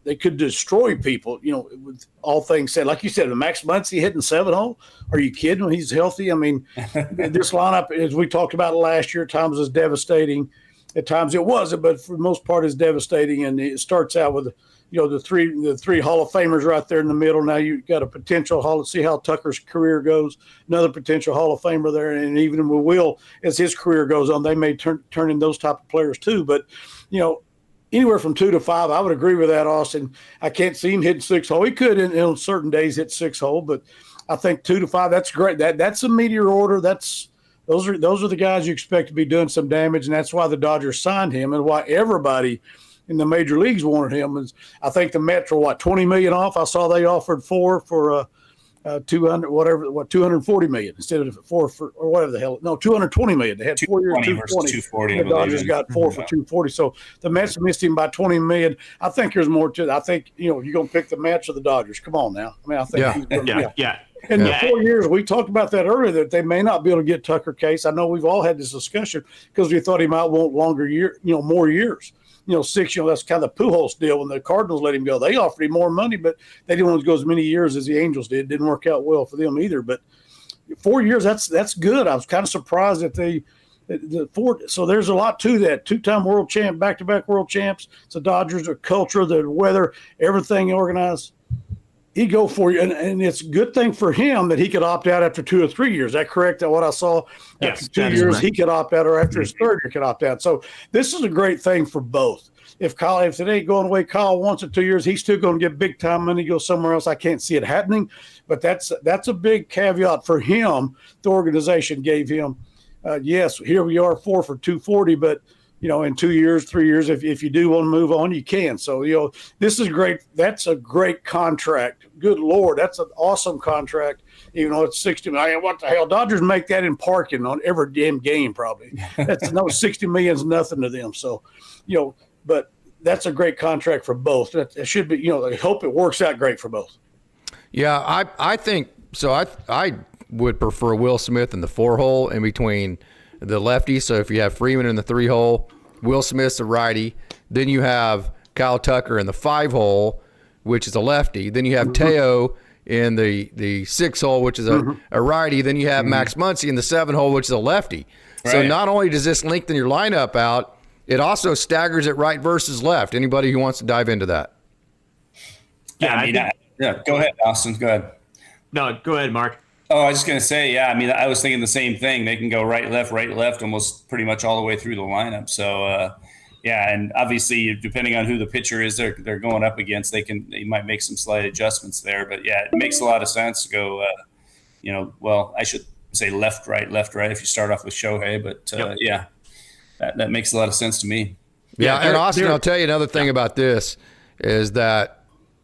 they could destroy people, with all things said. Like you said, the Max Muncy hitting 7-0. Are you kidding when he's healthy? I mean, this lineup, as we talked about last year, at times is devastating. At times it wasn't, but for the most part it's devastating. And it starts out with, the three Hall of Famers right there in the middle. Now you've got a potential let's see how Tucker's career goes. Another potential Hall of Famer there. And even with Will, as his career goes on, they may turn in those type of players too. But, anywhere from 2 to 5, I would agree with that, Austin. I can't see him hitting 6-hole. He could on certain days hit 6-hole, but I think 2 to 5, that's great. That's a meteor order. Those are the guys you expect to be doing some damage, and that's why the Dodgers signed him and why everybody in the major leagues wanted him. I think the Mets were $20 million off. I saw they offered $4 for 240 million instead of 4 for, or whatever the hell. No, 220 million. They had 4 years, 240. The Dodgers got 4 for 240. So the Mets missed him by 20 million. I think there's more to it. I think, you're going to pick the Mets or the Dodgers. Come on now. I mean, I think he's going to, In the 4 years, we talked about that earlier, that they may not be able to get Tucker Case. I know we've all had this discussion because we thought he might want more years. 6, that's kind of the Pujols deal when the Cardinals let him go. They offered him more money, but they didn't want to go as many years as the Angels did. It didn't work out well for them either. But 4 years, that's good. I was kind of surprised that the 4. So there's a lot to that. 2-time world champ, back-to-back world champs. It's the Dodgers, the culture, the weather, everything organized. He'd go for you, and it's a good thing for him that he could opt out after 2 or 3 years. Is that correct? That what I saw? Yes, after 2 years, he could opt out, or after his third year, could opt out. So this is a great thing for both. If it ain't going the way Kyle wants it 2 years, he's still going to get big time money, go somewhere else. I can't see it happening, but that's a big caveat for him. The organization gave him, yes, here we are, 4 for 240, but in 2 years, 3 years, if you do want to move on, you can. So, this is great. That's a great contract. Good Lord, that's an awesome contract, even though it's $60 million. What the hell? Dodgers make that in parking on every damn game, probably. That's $60 million is nothing to them. So, but that's a great contract for both. It should be, I hope it works out great for both. Yeah, I think so. I would prefer Will Smith in the 4-hole in between the lefties. So if you have Friedman in the 3-hole, Will Smith's a righty. Then you have Kyle Tucker in the 5-hole, which is a lefty. Then you have Teo in the 6-hole, which is a righty. Then you have Max Muncy in the 7-hole, which is a lefty. Right. So not only does this lengthen your lineup out, it also staggers it right versus left. Anybody who wants to dive into that? Yeah, go ahead, Austin. Go ahead. No, go ahead, Mark. Oh, I was just going to say, I was thinking the same thing. They can go right, left, almost pretty much all the way through the lineup. So, and obviously, depending on who the pitcher is they're going up against, they might make some slight adjustments there. But, yeah, it makes a lot of sense to go, I should say left, right, if you start off with Shohei. But, that makes a lot of sense to me. Yeah, and Austin, I'll tell you another thing about this is that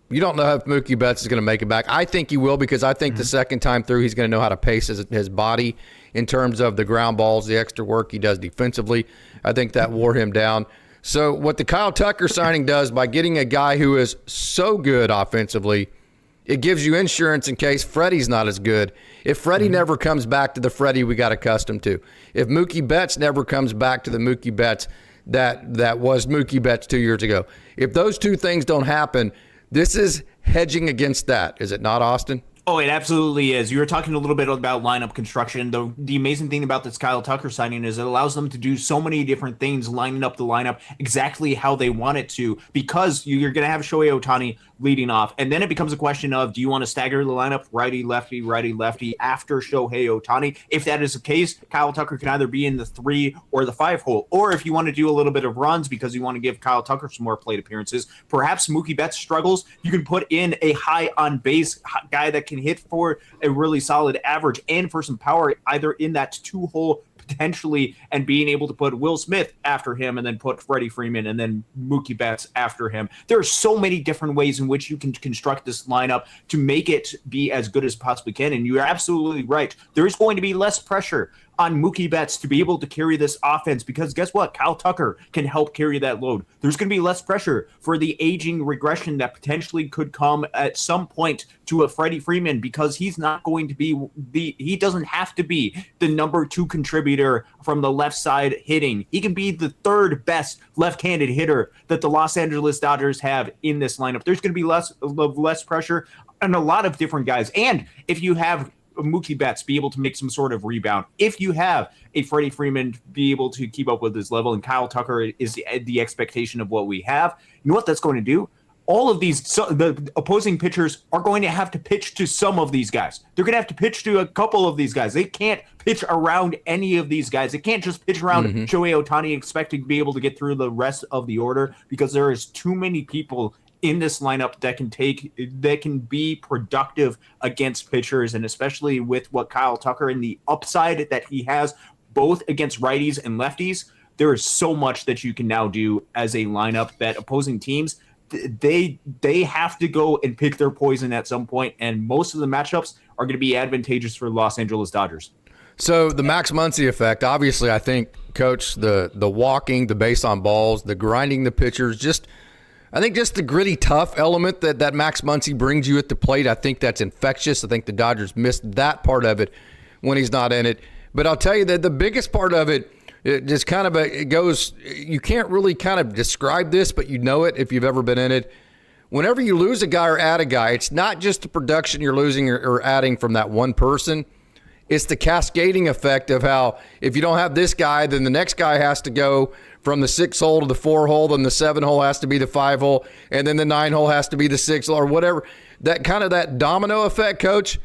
you don't know if Mookie Betts is going to make it back. I think he will, because I think the second time through he's going to know how to pace his body in terms of the ground balls, the extra work he does defensively. I think that wore him down. So what the Kyle Tucker signing does by getting a guy who is so good offensively It gives you insurance in case Freddie's not as good. If Freddie never comes back to the Freddie we got accustomed to, if Mookie Betts never comes back to the Mookie Betts that was Mookie Betts 2 years ago, if those two things don't happen, this is hedging against that. Is it not, Austin? Oh, it absolutely is. You were talking a little bit about lineup construction. The amazing thing about this Kyle Tucker signing is it allows them to do so many different things, lining up the lineup exactly how they want it to, because you're going to have Shohei Ohtani leading off. And then it becomes a question of, do you want to stagger the lineup righty, lefty after Shohei Ohtani? If that is the case, Kyle Tucker can either be in the 3 or the 5 hole. Or if you want to do a little bit of runs because you want to give Kyle Tucker some more plate appearances, perhaps Mookie Betts struggles, you can put in a high on base guy that can hit for a really solid average and for some power, either in that 2 hole potentially, and being able to put Will Smith after him and then put Freddie Freeman and then Mookie Betts after him. There are so many different ways in which you can construct this lineup to make it be as good as possibly can. And you're absolutely right. There's going to be less pressure on Mookie Betts to be able to carry this offense, because guess what? Kyle Tucker can help carry that load. There's going to be less pressure for the aging regression that potentially could come at some point to a Freddie Freeman, because he's not going to be he doesn't have to be the number 2 contributor from the left side hitting. He can be the 3rd best left-handed hitter that the Los Angeles Dodgers have in this lineup. There's going to be less pressure on a lot of different guys. And if you have Mookie Betts be able to make some sort of rebound, if you have a Freddie Freeman be able to keep up with his level, and Kyle Tucker is the expectation of what we have, you know what that's going to do? All of the opposing pitchers are going to have to pitch to some of these guys. They're going to have to pitch to a couple of these guys. They can't pitch around any of these guys. They can't just pitch around Shohei Ohtani expecting to be able to get through the rest of the order, because there is too many people in this lineup that can be productive against pitchers, and especially with what Kyle Tucker and the upside that he has both against righties and lefties, there is so much that you can now do as a lineup that opposing teams, they have to go and pick their poison at some point, and most of the matchups are going to be advantageous for the Los Angeles Dodgers. So the Max Muncy effect, obviously, I think, Coach, the walking, the base on balls, the grinding the pitchers, I think just the gritty, tough element that Max Muncy brings you at the plate, I think that's infectious. I think the Dodgers missed that part of it when he's not in it. But I'll tell you that the biggest part of it, it just kind of it goes, you can't really kind of describe this, but you know it if you've ever been in it. Whenever you lose a guy or add a guy, it's not just the production you're losing or adding from that one person. It's the cascading effect of how if you don't have this guy, then the next guy has to go from the 6 hole to the 4 hole, then the 7 hole has to be the 5 hole, and then the 9 hole has to be the 6 hole or whatever. That kind of that domino effect, Coach,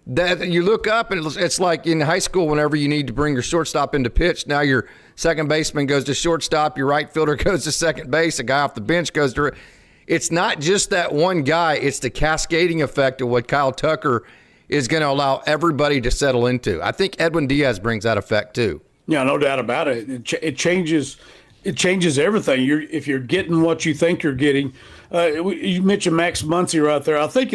that you look up and it's like in high school whenever you need to bring your shortstop into pitch. Now your second baseman goes to shortstop, your right fielder goes to second base, a guy off the bench goes to – it's not just that one guy. It's the cascading effect of what Kyle Tucker is going to allow everybody to settle into. I think Edwin Diaz brings that effect too. Yeah, no doubt about it. It changes everything. If you're getting what you think you're getting. You mentioned Max Muncy right there. I think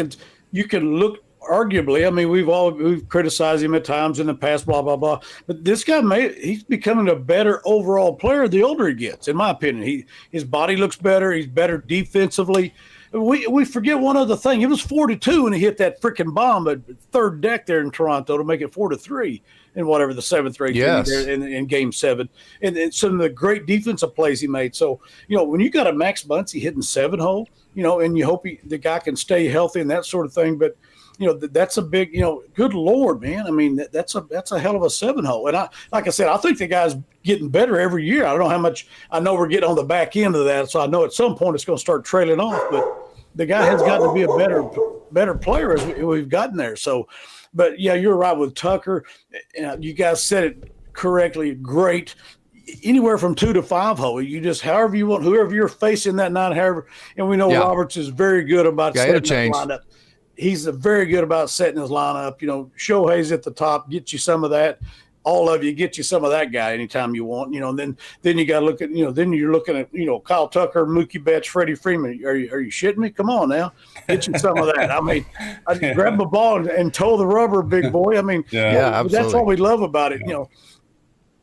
you can look arguably. I mean, we've criticized him at times in the past, blah blah blah. But this guy he's becoming a better overall player the older he gets, in my opinion. His body looks better. He's better defensively. We forget one other thing. It was 4-2 when he hit that freaking bomb at third deck there in Toronto to make it 4-3 in whatever the 7th or 8th in Game 7, and some of the great defensive plays he made. So when you got a Max Muncy hitting 7 hole, and you hope the guy can stay healthy and that sort of thing, but. That's a big, good Lord, man. I mean, that's a hell of a 7 hole. And like I said, I think the guy's getting better every year. I don't know how much. I know we're getting on the back end of that, so I know at some point it's going to start trailing off. But the guy has got to be a better player as we've gotten there. So, but yeah, you're right with Tucker. You guys said it correctly. Great. Anywhere from 2 to 5 hole. You just however you want, whoever you're facing that night, however. And we know Roberts is very good about setting that lineup. He's very good about setting his lineup. Shohei's at the top, get you some of that. All of you get you some of that guy anytime you want. And then you got to look at, then you're looking at, Kyle Tucker, Mookie Betts, Freddie Freeman. Are you shitting me? Come on now, get you some of that. I mean, grab the ball and toe the rubber, big boy. I mean, absolutely. That's what we love about it.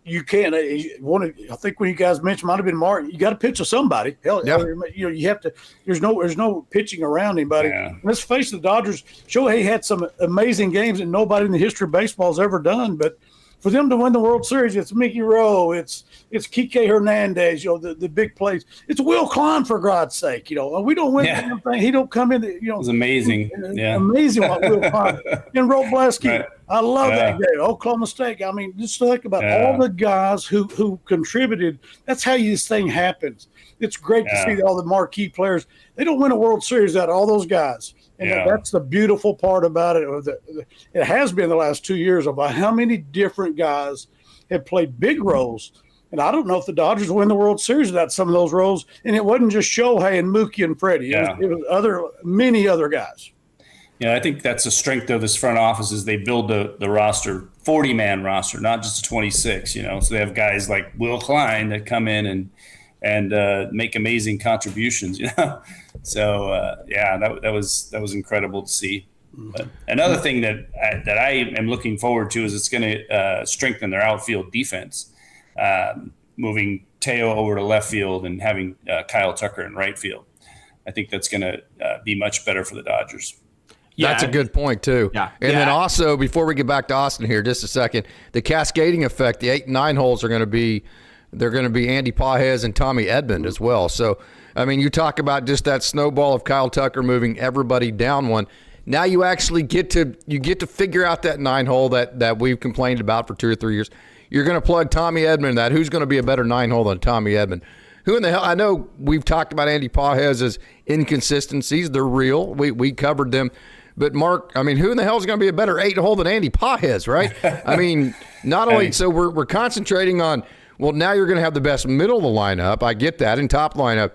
you can't. I think when you guys mentioned, might have been Mark. You got to pitch to somebody. Hell, Yeah. you have to. There's no pitching around anybody. Yeah. Let's face it, the Dodgers. Shohei had some amazing games that nobody in the history of baseball has ever done. But for them to win the World Series, it's Mickey Rowe, it's Kiké Hernandez. The big plays. It's Will Klein, for God's sake. We don't win anything. He don't come in. It was amazing. Yeah, amazing what Will Klein and Robleski. Right. I love that game. Oklahoma State. I mean, just think about all the guys who contributed. That's how this thing happens. It's great to see all the marquee players. They don't win a World Series without all those guys. And that's the beautiful part about it. It has been the last 2 years about how many different guys have played big roles. And I don't know if the Dodgers win the World Series without some of those roles. And it wasn't just Shohei and Mookie and Freddie. It was many other guys. Yeah, I think that's the strength of this front office is they build the roster, 40-man roster, not just a 26. So they have guys like Will Klein that come in and make amazing contributions. So that was incredible to see. But another thing that I am looking forward to is it's going to strengthen their outfield defense, moving Teo over to left field and having Kyle Tucker in right field. I think that's going to be much better for the Dodgers. That's a good point, too. Yeah. And then also, before we get back to Austin here, just a second, the cascading effect, the 8 and 9 holes are going to be Andy Pages and Tommy Edman as well. So, I mean, you talk about just that snowball of Kyle Tucker moving everybody down one. Now you actually get to figure out that 9 hole that we've complained about for 2 or 3 years. You're going to plug Tommy Edman in that. Who's going to be a better 9 hole than Tommy Edman? Who in the hell? I know we've talked about Andy Pages' inconsistencies. They're real. We covered them. But, Mark, I mean, who in the hell is going to be a better 8 hole than Andy Pages, right? I mean, not only – so we're concentrating on, well, now you're going to have the best middle of the lineup. I get that, and top lineup.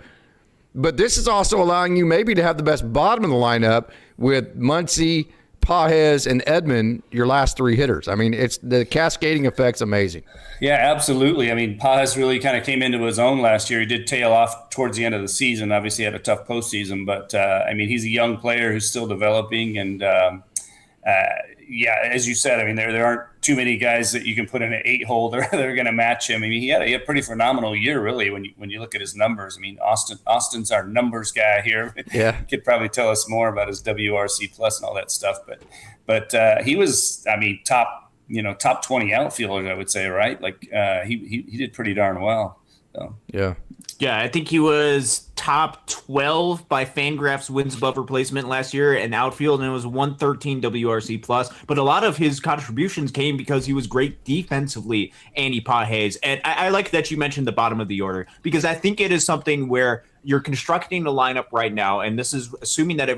But this is also allowing you maybe to have the best bottom of the lineup with Muncy, Pages, and Edman, your last 3 hitters. I mean, it's the cascading effect's amazing. Yeah, absolutely. I mean, Pages really kind of came into his own last year. He did tail off towards the end of the season. Obviously, had a tough postseason, but I mean, he's a young player who's still developing. And as you said, I mean, there aren't too many guys that you can put in an 8 hole that are going to match him. I mean, he had a pretty phenomenal year, really, when you look at his numbers. I mean, Austin's our numbers guy here. Yeah, he could probably tell us more about his WRC plus and all that stuff. But he was, I mean, top 20 outfielders, I would say, right? Like he did pretty darn well. So. Yeah, I think he was top 12 by Fangraphs wins above replacement last year in outfield, and it was 113 WRC plus. But a lot of his contributions came because he was great defensively, Andy Pages. And I like that you mentioned the bottom of the order, because I think it is something where you're constructing the lineup right now, and this is assuming that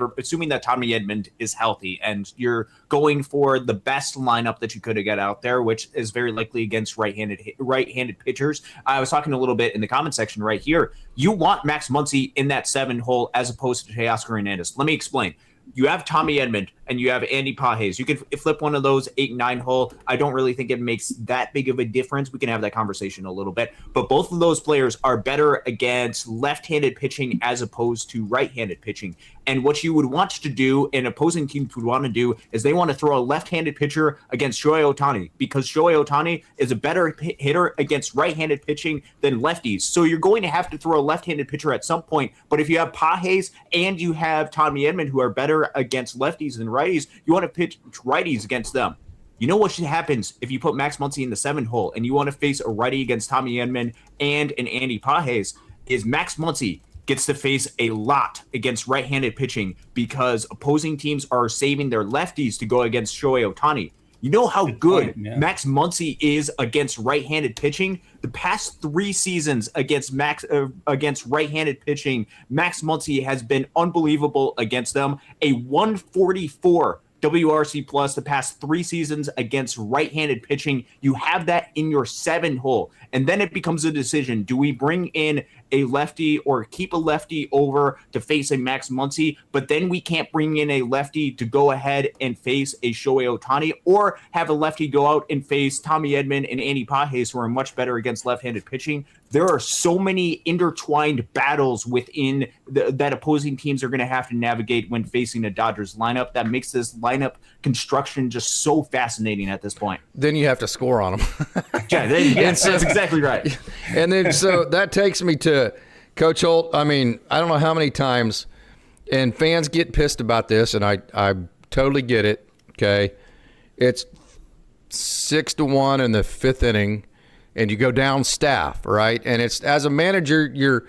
Tommy Edman is healthy, and you're going for the best lineup that you could get out there, which is very likely against right-handed pitchers. I was talking a little bit in the comment section right here. You want Max Muncy in that 7 hole as opposed to Teoscar Hernandez. Let me explain. You have Tommy Edman and you have Andy Pages. You could flip one of those 8 and 9 hole. I don't really think it makes that big of a difference. We can have that conversation a little bit. But both of those players are better against left-handed pitching as opposed to right-handed pitching. And what you would want to do, and opposing teams would want to do, is they want to throw a left-handed pitcher against Shohei Ohtani, because Shohei Ohtani is a better hitter against right-handed pitching than lefties. So you're going to have to throw a left-handed pitcher at some point. But if you have Pages and you have Tommy Edman, who are better against lefties than righties, you want to pitch righties against them. You know what happens if you put Max Muncy in the 7 hole and you want to face a righty against Tommy Edman and an Andy Pages, is Max Muncy gets to face a lot against right-handed pitching because opposing teams are saving their lefties to go against Shohei Ohtani. You know how good Max Muncy is against right-handed pitching? The past 3 seasons against right-handed pitching, Max Muncy has been unbelievable against them. A 144 WRC plus the past 3 seasons against right-handed pitching. You have that in your 7 hole. And then it becomes a decision. Do we bring in a lefty or keep a lefty over to face a Max Muncy, but then we can't bring in a lefty to go ahead and face a Shohei Ohtani, or have a lefty go out and face Tommy Edman and Andy Pages, who are much better against left-handed pitching? there are so many intertwined battles within that opposing teams are going to have to navigate when facing a Dodgers lineup that makes this lineup construction just so fascinating at this point. Then you have to score on them. Yes, that's exactly right. And then so that takes me to Coach Holt. I mean, I don't know how many times, and fans get pissed about this, and I totally get it, okay? It's 6-1 in the 5th inning, and you go down staff, right? And it's, as a manager,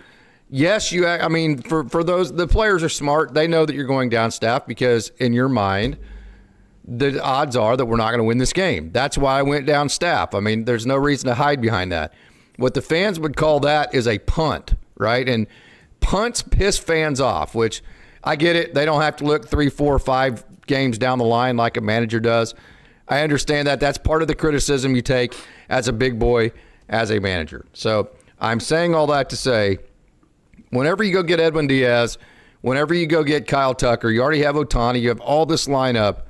for those, the players are smart. They know that you're going down staff because in your mind, the odds are that we're not going to win this game. That's why I went down staff. I mean, there's no reason to hide behind that. What the fans would call that is a punt, right? And punts piss fans off, which I get it. They don't have to look 3, 4, 5 games down the line like a manager does. I understand that. That's part of the criticism you take as a big boy, as a manager. So I'm saying all that to say, whenever you go get Edwin Diaz, whenever you go get Kyle Tucker, you already have Ohtani, you have all this lineup.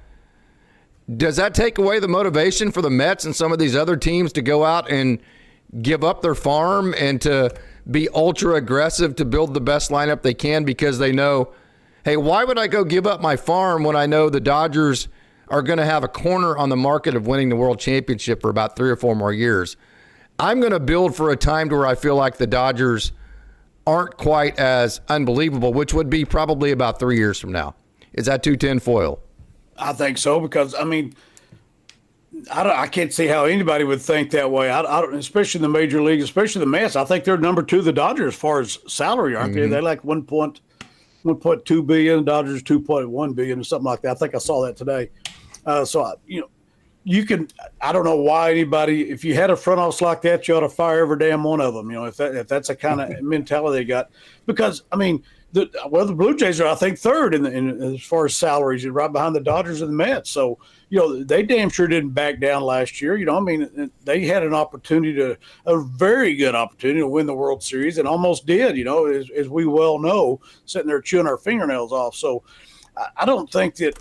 Does that take away the motivation for the Mets and some of these other teams to go out and give up their farm and to be ultra aggressive to build the best lineup they can because they know, hey, why would I go give up my farm when I know the Dodgers are going to have a corner on the market of winning the World Championship for about 3 or 4 more years? I'm going to build for a time to where I feel like the Dodgers aren't quite as unbelievable, which would be probably about 3 years from now. Is that 210 foil? I think so because, I mean, I can't see how anybody would think that way. I don't, especially in the major leagues, especially the Mets. I think they're number 2 the Dodgers as far as salary, aren't they? They're like 1.2 billion, Dodgers 2.1 billion or something like that. I think I saw that today. You can. I don't know why anybody. If you had a front office like that, you ought to fire every damn one of them. If that's the kind of mentality they got, because I mean, the Blue Jays are, I think, 3rd in as far as salaries, right behind the Dodgers and the Mets. So they damn sure didn't back down last year. I mean, they had an opportunity a very good opportunity to win the World Series and almost did. As we well know, sitting there chewing our fingernails off. So I don't think that.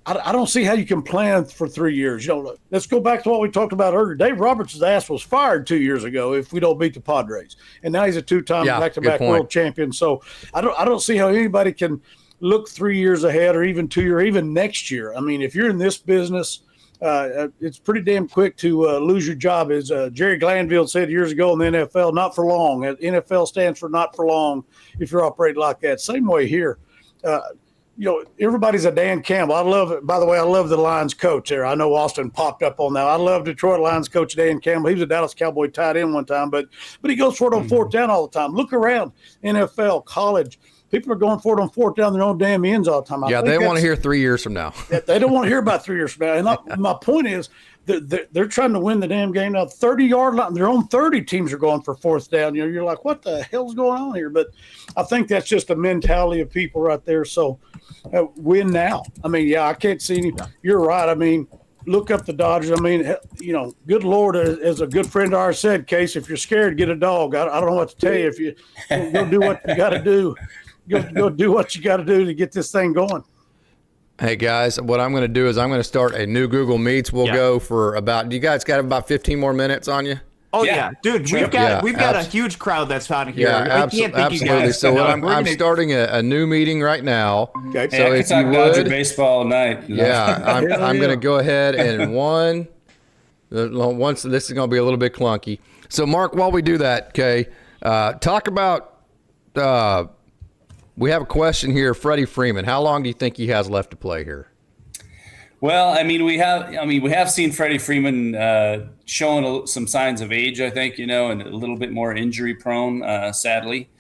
I don't see how you can plan for 3 years. Let's go back to what we talked about earlier. Dave Roberts' ass was fired 2 years ago if we don't beat the Padres, and now he's a 2-time back-to-back world champion. So I don't see how anybody can look 3 years ahead or even 2 years, even next year. I mean, if you're in this business, it's pretty damn quick to lose your job. As Jerry Glanville said years ago in the NFL, not for long. NFL stands for not for long if you're operating like that. Same way here. Everybody's a Dan Campbell. I love it. By the way, I love the Lions coach there. I know Austin popped up on that. I love Detroit Lions coach Dan Campbell. He was a Dallas Cowboy tight end one time, but he goes for it on 4th down all the time. Look around, NFL, college. People are going for it on 4th down their own damn ends all the time. They want to hear 3 years from now. They don't want to hear about 3 years from now. And my point is, they're trying to win the damn game now. 30-yard line, their own 30 teams are going for 4th down. You're like, what the hell's going on here? But I think that's just a mentality of people right there. So win now. I mean, I can't see any. You're right. I mean, look up the Dodgers. I mean, good Lord, as a good friend of ours said, Case, if you're scared, get a dog. I don't know what to tell you. If you go do what you got to do, go do what you got to do to get this thing going. Hey, guys, what I'm going to do is I'm going to start a new Google Meets. We'll go for about – do you guys got about 15 more minutes on you? Oh, yeah. Dude, we've got a huge crowd that's out here. Yeah, absolutely. So I'm starting a new meeting right now. Okay. So if you would – baseball night. I'm going to go ahead and once this is going to be a little bit clunky. So, Mark, while we do that, okay, talk about we have a question here. Freddie Freeman, how long do you think he has left to play here? Well, we have seen Freddie Freeman showing some signs of age, I think, and a little bit more injury prone, sadly.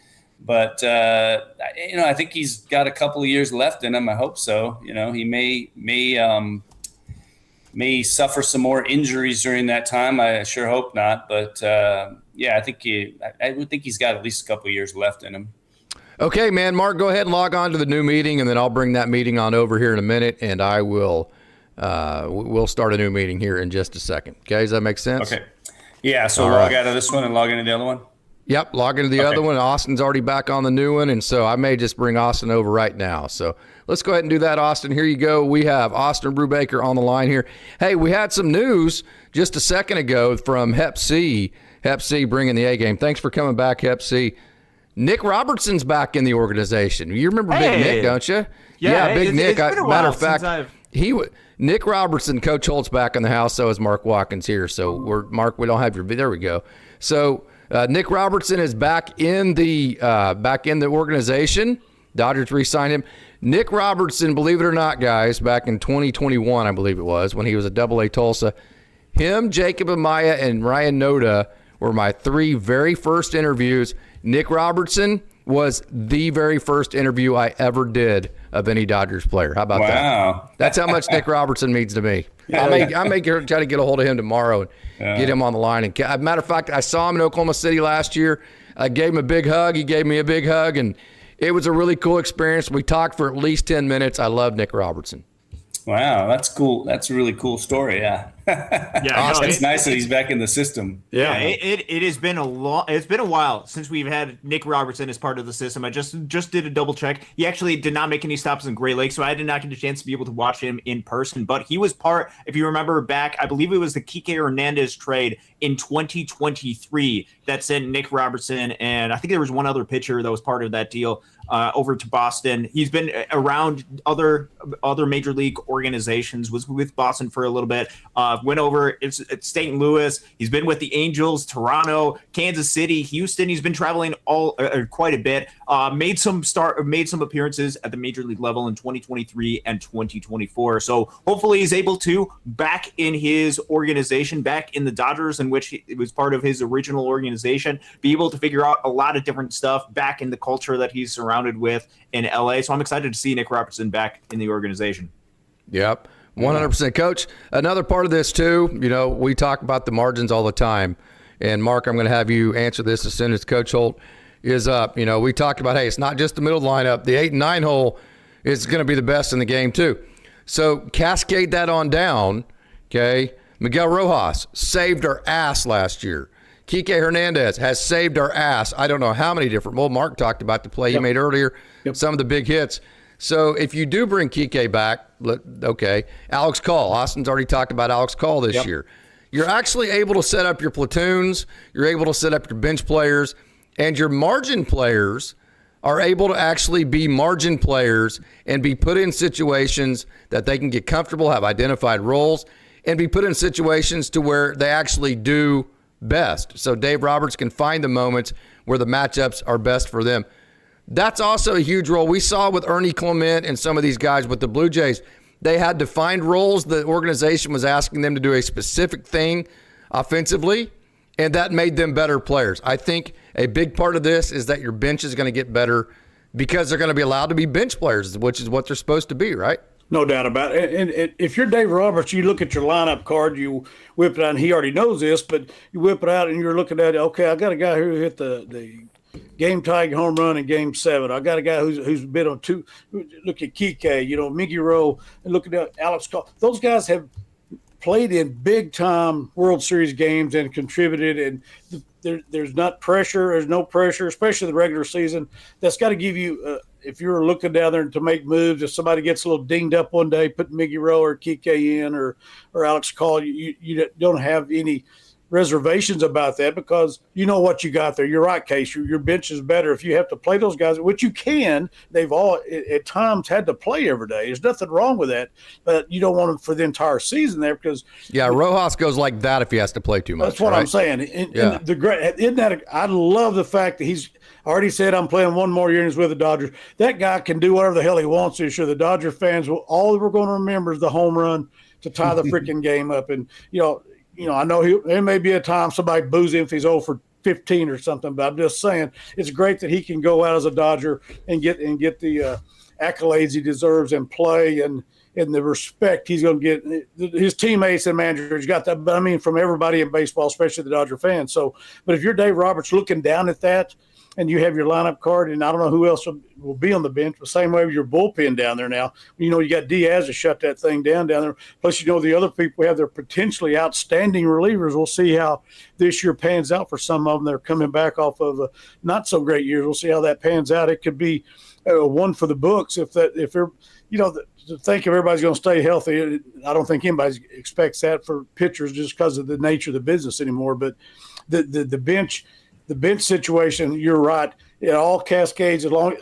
But I think he's got a couple of years left in him. I hope so. He may suffer some more injuries during that time. I sure hope not. But I would think he's got at least a couple of years left in him. Okay, man. Mark, go ahead and log on to the new meeting, and then I'll bring that meeting on over here in a minute, and I will we'll start a new meeting here in just a second. Okay, does that make sense? Okay. Yeah, so log out of this one and log into the other one? Yep, log into the other one. Austin's already back on the new one, and so I may just bring Austin over right now. So let's go ahead and do that, Austin. Here you go. We have Austin Brubaker on the line here. Hey, we had some news just a second ago from Hep C Hep C bringing the A game. Thanks for coming back, Hep C. Nick Robertson's back in the organization. You remember Big Nick, don't you? Yeah, Big Nick. It's been a matter while of fact, Nick Robertson, Coach Holt's back in the house. So is Mark Watkins here. So Mark, we don't have your. There we go. So Nick Robertson is back in the organization. Dodgers re-signed him. Nick Robertson, believe it or not, guys, back in 2021, I believe it was, when he was at AA Tulsa, him, Jacob Amaya, and Ryan Noda were my 3 very first interviews. Nick Robertson was the very first interview I ever did of any Dodgers player. How about that? That's how much Nick Robertson means to me. I may try to get a hold of him tomorrow and get him on the line. And matter of fact, I saw him in Oklahoma City last year. I gave him a big hug. He gave me a big hug, and it was a really cool experience. We talked for at least 10 minutes. I love Nick Robertson. Wow, that's cool. That's a really cool story. Yeah. It's nice that he's back in the system. Yeah, it has been it's been a while since we've had Nick Robertson as part of the system. I just did a double check. He actually did not make any stops in Great Lakes, so I did not get a chance to be able to watch him in person. But he was part, if you remember back, I believe it was the Kiké Hernandez trade in 2023 that sent Nick Robertson, and I think there was one other pitcher that was part of that deal, over to Boston. He's been around other major league organizations, was with Boston for a little bit, went over it's St. Louis. He's been with the Angels, Toronto, Kansas City, Houston. He's been traveling quite a bit. Made some appearances at the major league level in 2023 and 2024. So hopefully he's able to, back in his organization, back in the Dodgers, in which it was part of his original organization, be able to figure out a lot of different stuff back in the culture that he's surrounded with in LA. So I'm excited to see Nick Robertson back in the organization. Yep. 100%. Coach, another part of this too, we talk about the margins all the time. And Mark, I'm going to have you answer this as soon as Coach Holt is up. We talked about, hey, it's not just the middle lineup. The 8 and 9 hole is going to be the best in the game too. So cascade that on down, okay? Miguel Rojas saved our ass last year. Kiké Hernandez has saved our ass. I don't know how many different. Well, Mark talked about the play you made earlier, some of the big hits. So if you do bring Kiké back, okay, Alex Call. Austin's already talked about Alex Call this year. You're actually able to set up your platoons. You're able to set up your bench players. And your margin players are able to actually be margin players and be put in situations that they can get comfortable, have identified roles, and be put in situations to where they actually do best. So Dave Roberts can find the moments where the matchups are best for them. That's also a huge role. We saw with Ernie Clement and some of these guys with the Blue Jays, they had defined roles. The organization was asking them to do a specific thing offensively, and that made them better players. I think a big part of this is that your bench is going to get better because they're going to be allowed to be bench players, which is what they're supposed to be, right? No doubt about it. And if you're Dave Roberts, you look at your lineup card, you whip it out, and he already knows this, but you whip it out and you're looking at, okay, I got a guy who hit the game-tying home run in Game 7. I got a guy who's been on 2. Look at Kiké, Mickey Rowe, and look at Alex Call. Those guys have played in big-time World Series games and contributed, and there's not pressure. There's no pressure, especially the regular season. That's got to give you if you're looking down there to make moves, if somebody gets a little dinged up one day, put Mickey Rowe or Kiké in or Alex Call, you don't have any reservations about that because you know what you got there. You're right, Case. Your bench is better if you have to play those guys, which you can. They've all at times had to play every day. There's nothing wrong with that, but you don't want them for the entire season there because Rojas goes like that if he has to play too much. That's what I'm saying. I love the fact that he's already said I'm playing one more year and he's with the Dodgers. That guy can do whatever the hell he wants this year. The Dodger fans all we're going to remember is the home run to tie the freaking game up, and I know there may be a time somebody boos him if he's 0 for 15 or something, but I'm just saying it's great that he can go out as a Dodger and get the accolades he deserves and play and the respect he's going to get. His teammates and managers got that, but I mean from everybody in baseball, especially the Dodger fans. So, but if you're Dave Roberts looking down at that, and you have your lineup card, and I don't know who else will be on the bench, but same way with your bullpen down there now. You know, you got Diaz to shut that thing down there. Plus, you know, the other people have their potentially outstanding relievers. We'll see how this year pans out for some of them. They're coming back off of not so great years. We'll see how that pans out. It could be one for the books if they're, you know, to think if everybody's going to stay healthy. I don't think anybody expects that for pitchers just because of the nature of the business anymore. But the bench situation, you're right. It all cascades along.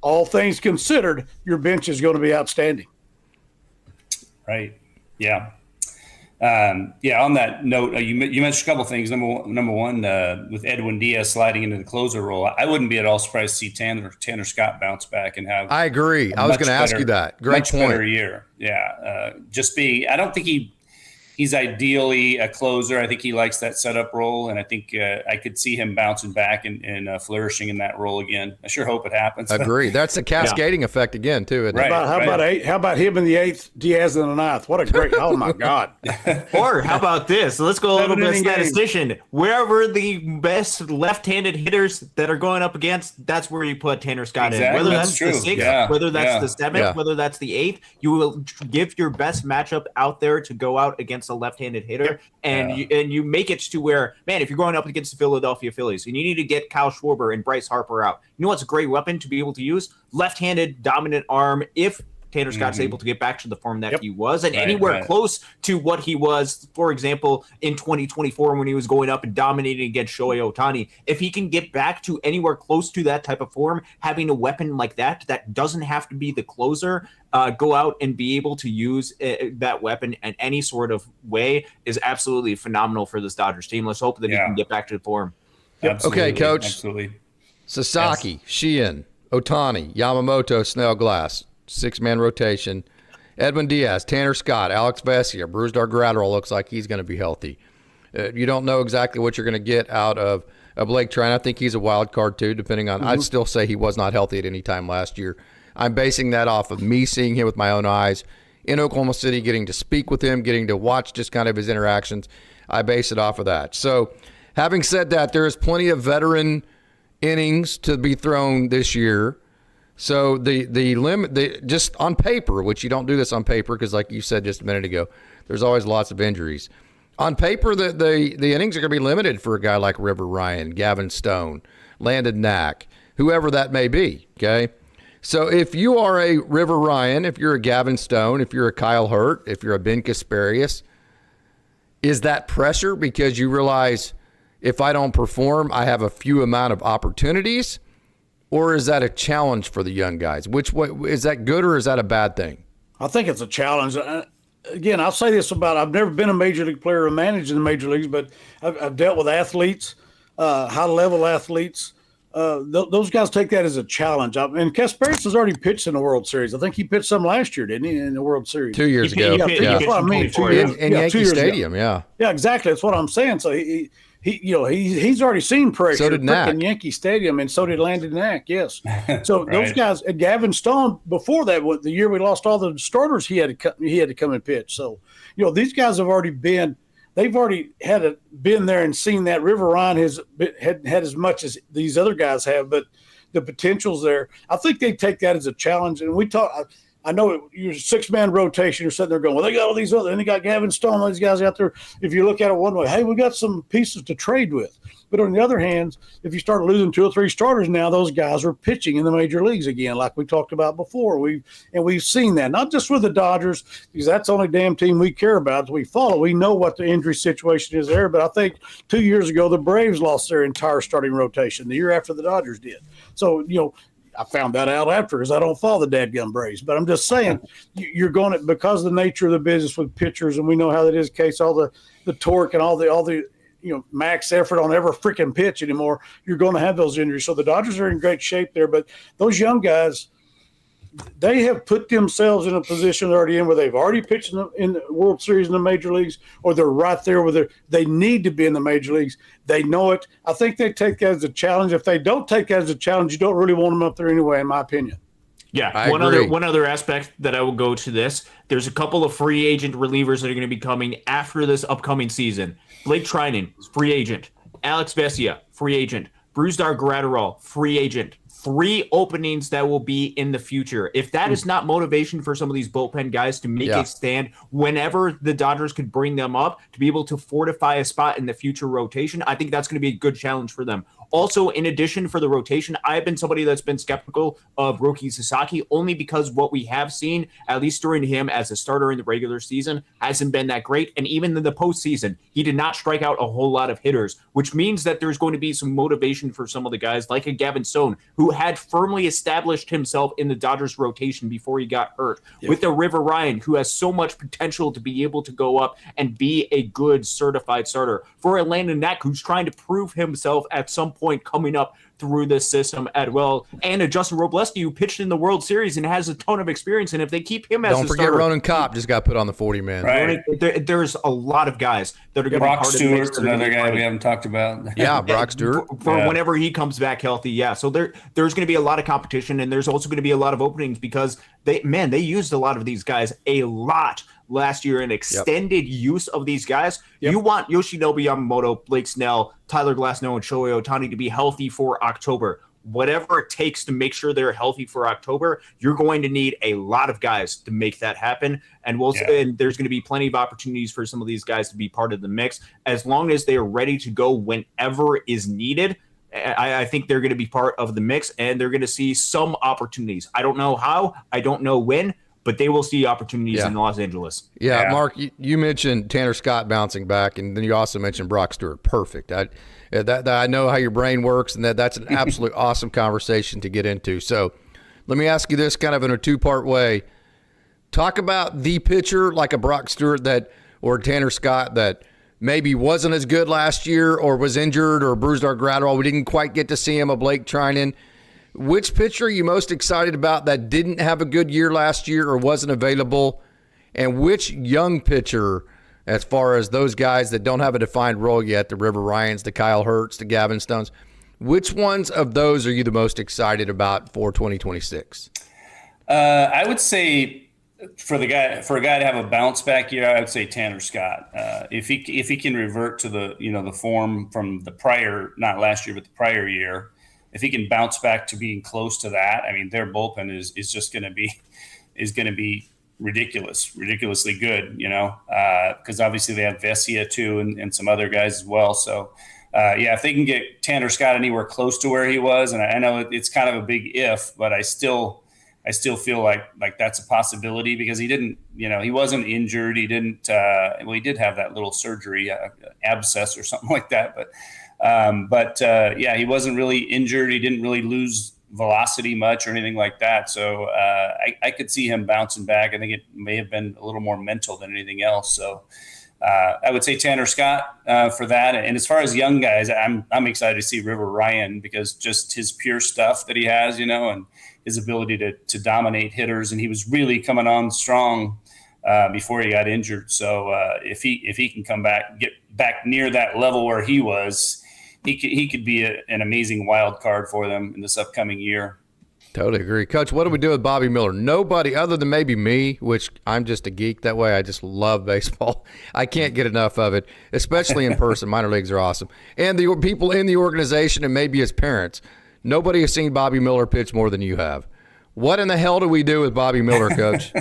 All things considered, your bench is going to be outstanding. Right. Yeah. On that note, you mentioned a couple of things. Number one, with Edwin Diaz sliding into the closer role, I wouldn't be at all surprised to see Tanner Scott bounce back and have. I agree. I was going to ask you that. Great point. Better year. Yeah. I don't think he's ideally a closer. I think he likes that setup role, and I think I could see him bouncing back and flourishing in that role again. I sure hope it happens. Agree. That's the cascading effect again, too. Isn't it? How about him in the 8th, Diaz in the 9th? What a great! Oh my God! Or how about this? Let's go a little bit statistician. Wherever the best left-handed hitters that are going up against, that's where you put Tanner Scott in. Whether that's the 6th, whether that's the 7th, whether that's the 8th, you will give your best matchup out there to go out against a left-handed hitter, and you make it to where, man, if you're going up against the Philadelphia Phillies and you need to get Kyle Schwarber and Bryce Harper out, you know what's a great weapon to be able to use? Left-handed dominant arm. If Tanner Scott's able to get back to the form that he was, and anywhere close to what he was, for example, in 2024 when he was going up and dominating against Shohei Ohtani. If he can get back to anywhere close to that type of form, having a weapon like that doesn't have to be the closer, go out and be able to use that weapon in any sort of way is absolutely phenomenal for this Dodgers team. Let's hope that he can get back to the form. Okay, Coach. Absolutely. Sasaki, Sheehan, Ohtani, Yamamoto, Snellglass. 6-man rotation. Edwin Diaz, Tanner Scott, Alex Vesia, Brusdar Graterol looks like he's going to be healthy. You don't know exactly what you're going to get out of Blake Treinen. I think he's a wild card too, depending on. I'd still say he was not healthy at any time last year. I'm basing that off of me seeing him with my own eyes in Oklahoma City, getting to speak with him, getting to watch just kind of his interactions. I base it off of that. So, having said that, there is plenty of veteran innings to be thrown this year. So the limit, just on paper, which you don't do this on paper because, like you said just a minute ago, there's always lots of injuries. On paper, the innings are going to be limited for a guy like River Ryan, Gavin Stone, Landon Knack, whoever that may be. Okay, so if you are a River Ryan, if you're a Gavin Stone, if you're a Kyle Hurt, if you're a Ben Kasparius, is that pressure because you realize if I don't perform, I have a few amount of opportunities? Or is that a challenge for the young guys? Which way is that good or is that a bad thing? I think it's a challenge. Again, I'll say this about I've never been a major league player or managed in the major leagues, but I've dealt with athletes, high-level athletes. Those guys take that as a challenge. And Kasparius has already pitched in the World Series. I think he pitched some last year, didn't he, in the World Series? 2 years ago. That's what I mean. 2 years in Yankee Stadium, Yeah, exactly. That's what I'm saying. So he's already seen pressure. So did Knack. In Yankee Stadium, and so did Landon Knack. Yes. So those guys, and Gavin Stone, before that, the year we lost all the starters, he had to come and pitch. So these guys have already been. They've already been there and seen that. River Ryan has had as much as these other guys have, but the potential's there. I think they take that as a challenge. And we talk. I know you're 6-man rotation. You're sitting there going, well, they got all these other, and they got Gavin Stone, all these guys out there. If you look at it one way, hey, we got some pieces to trade with. But on the other hand, if you start losing 2 or 3 starters now, those guys are pitching in the major leagues again, like we talked about before. We've seen that, not just with the Dodgers, because that's the only damn team we care about, we follow. We know what the injury situation is there. But I think 2 years ago, the Braves lost their entire starting rotation the year after the Dodgers did. So, I found that out after because I don't follow the dadgum Braves. But I'm just saying, you're going to, because of the nature of the business with pitchers, and we know how that is the case, all the torque and all the max effort on every freaking pitch anymore, you're going to have those injuries. So the Dodgers are in great shape there. But those young guys, they have put themselves in a position they're already in where they've already pitched in the World Series in the major leagues, or they're right there where they need to be in the major leagues. They know it. I think they take that as a challenge. If they don't take that as a challenge, you don't really want them up there anyway, in my opinion. Yeah, one other aspect that I will go to this. There's a couple of free agent relievers that are going to be coming after this upcoming season. Blake Treinen, free agent. Alex Vesia, free agent. Brusdar Graterol, free agent. 3 openings that will be in the future. If that is not motivation for some of these bullpen guys to make a stand whenever the Dodgers could bring them up to be able to fortify a spot in the future rotation, I think that's going to be a good challenge for them. Also, in addition for the rotation, I've been somebody that's been skeptical of Roki Sasaki only because what we have seen, at least during him as a starter in the regular season, hasn't been that great. And even in the postseason, he did not strike out a whole lot of hitters, which means that there's going to be some motivation for some of the guys like a Gavin Stone, who had firmly established himself in the Dodgers rotation before he got hurt, with a River Ryan, who has so much potential to be able to go up and be a good certified starter, for a Landon Knack, who's trying to prove himself at some point coming up through this system as well, and a Justin Robleski, who pitched in the World Series and has a ton of experience. And if they keep him as don't forget starter, Ronan Kopp just got put on the 40-man. Right. There's a lot of guys that are going to be Brock part Stewart's of the mix. another guy we haven't talked about. Yeah, Brock Stewart. For whenever he comes back healthy, So there's going to be a lot of competition, and there's also going to be a lot of openings because they used a lot of these guys a lot last year, an extended use of these guys. You want Yoshinobu Yamamoto, Blake Snell, Tyler Glasnow, and Shohei Ohtani to be healthy for October. Whatever it takes to make sure they're healthy for October, you're going to need a lot of guys to make that happen. And and there's going to be plenty of opportunities for some of these guys to be part of the mix as long as they are ready to go whenever is needed. I think they're going to be part of the mix, and they're going to see some opportunities. I don't know how, I don't know when, but they will see opportunities in Los Angeles. Yeah, Mark, you mentioned Tanner Scott bouncing back, and then you also mentioned Brock Stewart. Perfect. I know how your brain works, and that's an absolute awesome conversation to get into. So let me ask you this kind of in a two-part way. Talk about the pitcher like a Brock Stewart or Tanner Scott that maybe wasn't as good last year or was injured, or Brusdar Graterol. We didn't quite get to see him, a Blake Trinan. Which pitcher are you most excited about that didn't have a good year last year or wasn't available? And which young pitcher, as far as those guys that don't have a defined role yet, the River Ryans, the Kyle Hurts, the Gavin Stones, which ones of those are you the most excited about for 2026? I would say for a guy to have a bounce back year, I would say Tanner Scott. If he can revert to the form from the prior, not last year, but the prior year, if he can bounce back to being close to that, I mean, their bullpen is just going to be ridiculously good, because obviously they have Vesia too and some other guys as well. So if they can get Tanner Scott anywhere close to where he was, and I know it's kind of a big if, but I still feel like that's a possibility because he didn't, he wasn't injured. He didn't, he did have that little surgery, abscess or something like that, but he wasn't really injured. He didn't really lose velocity much or anything like that. So I could see him bouncing back. I think it may have been a little more mental than anything else. So I would say Tanner Scott for that. And as far as young guys, I'm excited to see River Ryan because just his pure stuff that he has, and his ability to dominate hitters. And he was really coming on strong before he got injured. So if he can come back, get back near that level where he was, he could be an amazing wild card for them in this upcoming year. Totally agree. Coach, what do we do with Bobby Miller? Nobody other than maybe me, which I'm just a geek that way. I just love baseball. I can't get enough of it, especially in person. Minor leagues are awesome. And the people in the organization and maybe his parents, nobody has seen Bobby Miller pitch more than you have. What in the hell do we do with Bobby Miller, Coach?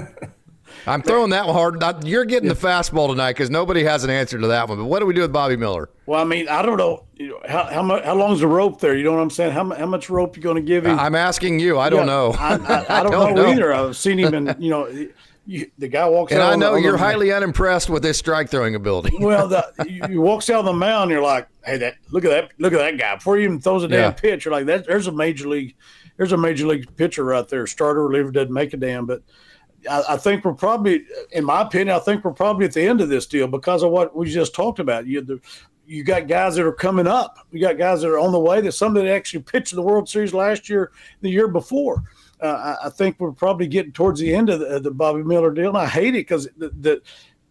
I'm throwing that one hard. You're getting the fastball tonight because nobody has an answer to that one. But what do we do with Bobby Miller? Well, I mean, I don't know. How long's the rope there? You know what I'm saying? How much rope you going to give him? I'm asking you. I don't know. I don't know either. I've seen him, and the guy walks and out. And I know you're highly unimpressed with his strike throwing ability. Well, he walks out on the mound. You're like, hey, look at that guy. Before he even throws a damn pitch, you're like, there's a major league pitcher right there. Starter, reliever, doesn't make a damn, but. I think we're probably, in my opinion, at the end of this deal because of what we just talked about. You got guys that are coming up. You got guys that are on the way. There's some that actually pitched in the World Series last year, the year before. I think we're probably getting towards the end of the Bobby Miller deal. And I hate it because the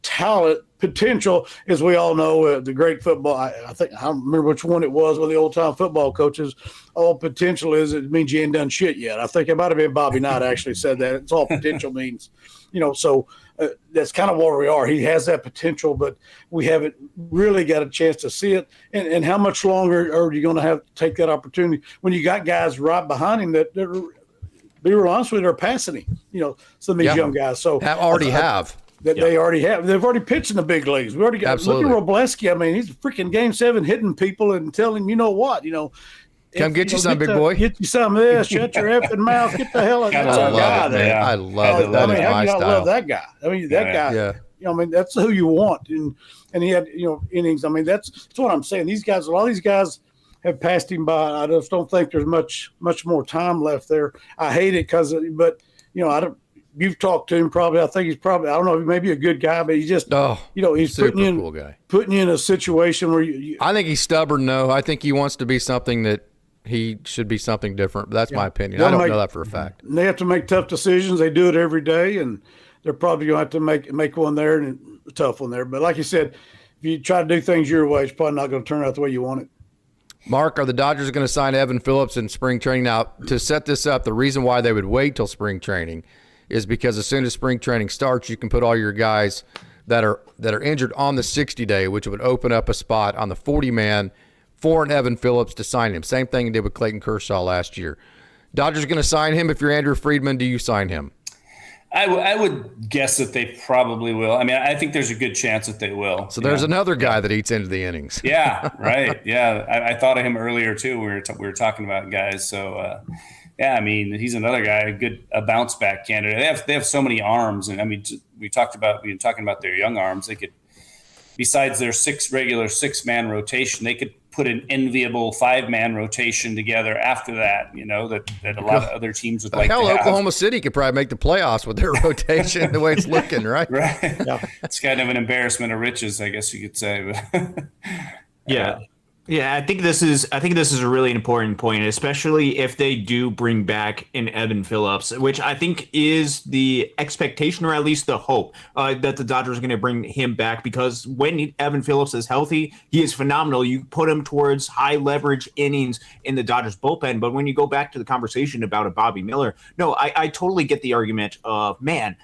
talent potential, as we all know, the great football. I think I don't remember which one it was. One of the old time football coaches. All potential it means you ain't done shit yet. I think it might have been Bobby Knight actually said that. It's all potential means, So that's kind of where we are. He has that potential, but we haven't really got a chance to see it. And how much longer are you going to have to take that opportunity when you got guys right behind him that be real honest with you, they're passing him, some of these young guys. So already have. They already have. They've already pitched in the big leagues. We already got. Absolutely. Look at Robleski. I mean, he's freaking Game 7 hitting people and telling him, you know what, Come get you some, big boy. Get you some of this. Shut your effing mouth. Get the hell out of that guy there. I love it. That is how my do you not style. love that guy? I mean, that guy. Yeah. That's who you want. And he had, innings. I mean, that's what I'm saying. These guys, a lot of these guys have passed him by. I just don't think there's much more time left there. I hate it but I don't. You've talked to him probably. I think he's probably. I don't know. He may be a good guy, but he's just. He's super putting cool guy. Putting you in a situation where you. I think he's stubborn. No, I think he wants to be something that he should be something different. That's my opinion. I don't know that for a fact. They have to make tough decisions. They do it every day, and they're probably going to have to make one there and a tough one there. But like you said, if you try to do things your way, it's probably not going to turn out the way you want it. Mark, are the Dodgers going to sign Evan Phillips in spring training? Now, to set this up, the reason why they would wait till spring training is because as soon as spring training starts, you can put all your guys that are injured on the 60-day, which would open up a spot on the 40-man for an Evan Phillips to sign him. Same thing they did with Clayton Kershaw last year. Dodgers going to sign him. If you're Andrew Friedman, do you sign him? I would guess that they probably will. I mean, I think there's a good chance that they will. So there's another guy that eats into the innings. Yeah, right. Yeah, I thought of him earlier too. We were talking about guys. So I mean, he's another guy, a bounce back candidate. They have so many arms, and I mean, we've talking about their young arms. They could, besides their regular 6-man rotation, they could put an enviable 5-man rotation together after that, that a lot of other teams would like to have. Oklahoma City could probably make the playoffs with their rotation the way it's looking, right? Right. Yeah. It's kind of an embarrassment of riches, I guess you could say. But yeah. Yeah, I think this is a really important point, especially if they do bring back an Evan Phillips, which I think is the expectation, or at least the hope, that the Dodgers are going to bring him back, because when Evan Phillips is healthy, he is phenomenal. You put him towards high leverage innings in the Dodgers bullpen, but when you go back to the conversation about a Bobby Miller, no, I totally get the argument of, man,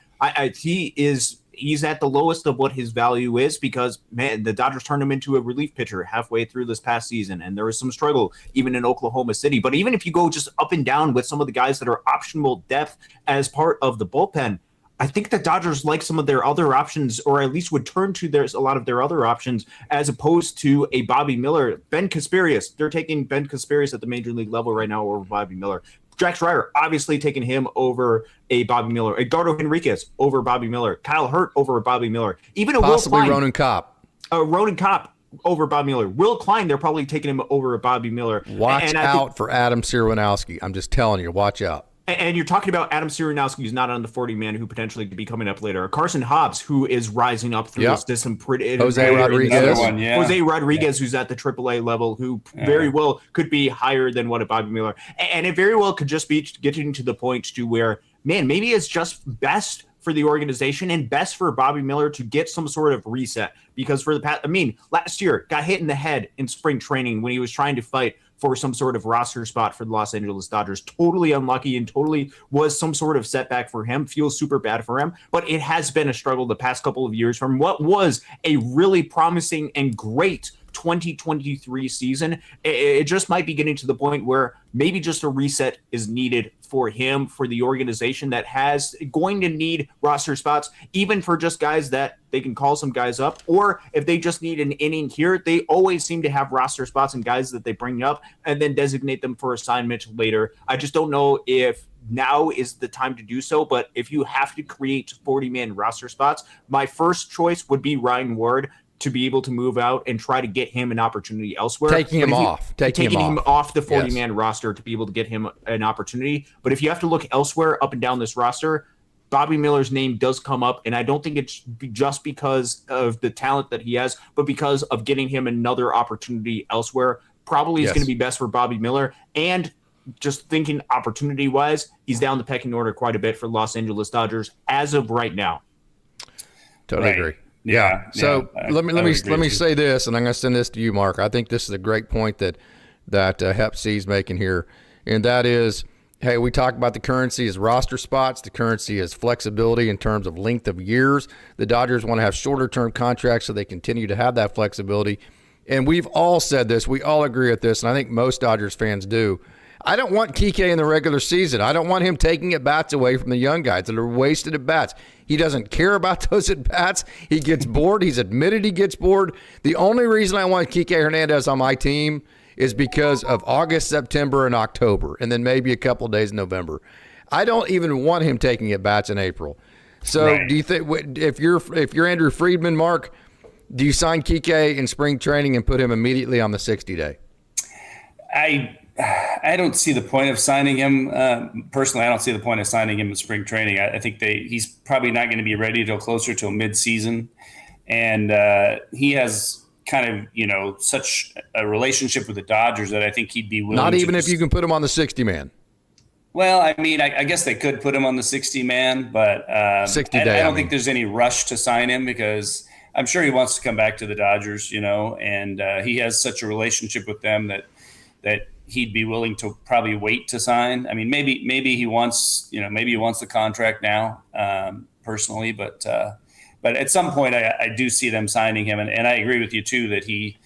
he's at the lowest of what his value is, because, man, the Dodgers turned him into a relief pitcher halfway through this past season, and there was some struggle even in Oklahoma City. But even if you go just up and down with some of the guys that are optional depth as part of the bullpen, I think the Dodgers like some of their other options, or at least would turn to a lot of their other options, as opposed to a Bobby Miller. Ben Casparius, they're taking Ben Casparius at the major league level right now over Bobby Miller. Jack Schreier, obviously taking him over a Bobby Miller. Eduardo Henriquez over Bobby Miller. Kyle Hurt over Bobby Miller. Even a possibly Will Klein, Ronan Kopp. Ronan Kopp over Bobby Miller. Will Klein, they're probably taking him over Bobby Miller. Watch out for Adam Sierwinowski. I'm just telling you, watch out. And you're talking about Adam Sierwinowski, who's not on the 40-man, who potentially could be coming up later. Carson Hobbs, who is rising up through this system. Jose Rodriguez. Jose Rodriguez, who's at the AAA level, who very well could be higher than what a Bobby Miller. And it very well could just be getting to the point to where, man, maybe it's just best for the organization and best for Bobby Miller to get some sort of reset. Because for the past, last year, got hit in the head in spring training when he was trying to fight for some sort of roster spot for the Los Angeles Dodgers. Totally unlucky and totally was some sort of setback for him. Feels super bad for him, but it has been a struggle the past couple of years from what was a really promising and great 2023 season. It just might be getting to the point where maybe just a reset is needed for him, for the organization that has going to need roster spots, even for just guys that they can call some guys up, or if they just need an inning here, they always seem to have roster spots and guys that they bring up and then designate them for assignment later. I just don't know if now is the time to do so, but if you have to create 40-man roster spots, my first choice would be Ryan Ward, to be able to move out and try to get him an opportunity elsewhere. Taking him off the 40-man roster to be able to get him an opportunity. But if you have to look elsewhere up and down this roster, Bobby Miller's name does come up, and I don't think it's just because of the talent that he has, but because of getting him another opportunity elsewhere. Probably is going to be best for Bobby Miller. And just thinking opportunity-wise, he's down the pecking order quite a bit for Los Angeles Dodgers as of right now. Totally agree. Yeah. So let me say this, and I'm going to send this to you, Mark. I think this is a great point that Hep C's making here, and that is Hey, we talk about the currency as roster spots. The currency is flexibility in terms of length of years. The Dodgers want to have shorter term contracts so they continue to have that flexibility. And we've all said this. We all agree with this, and I think most Dodgers fans do. I don't want Kiké in the regular season. I don't want him taking at-bats away from the young guys that are wasted at-bats. He doesn't care about those at-bats. He gets bored. He's admitted he gets bored. The only reason I want Kiké Hernandez on my team is because of August, September, and October, and then maybe a couple of days in November. I don't even want him taking at-bats in April. So Right. do you think if you're Andrew Friedman, Mark, do you sign Kiké in spring training and put him immediately on the 60-day? I don't see the point of signing him. Personally, I don't see the point of signing him in spring training. I think he's probably not going to be ready till closer to mid-season. And he has kind of, such a relationship with the Dodgers that I think he'd be willing Not to even if you can put him on the 60-man. Well, I mean, I guess they could put him on the 60-man, but 60-day, I don't think there's any rush to sign him because I'm sure he wants to come back to the Dodgers, and he has such a relationship with them that he'd be willing to probably wait to sign. I mean, maybe he wants, maybe he wants the contract now, personally, but at some point I do see them signing him, and I agree with you too that he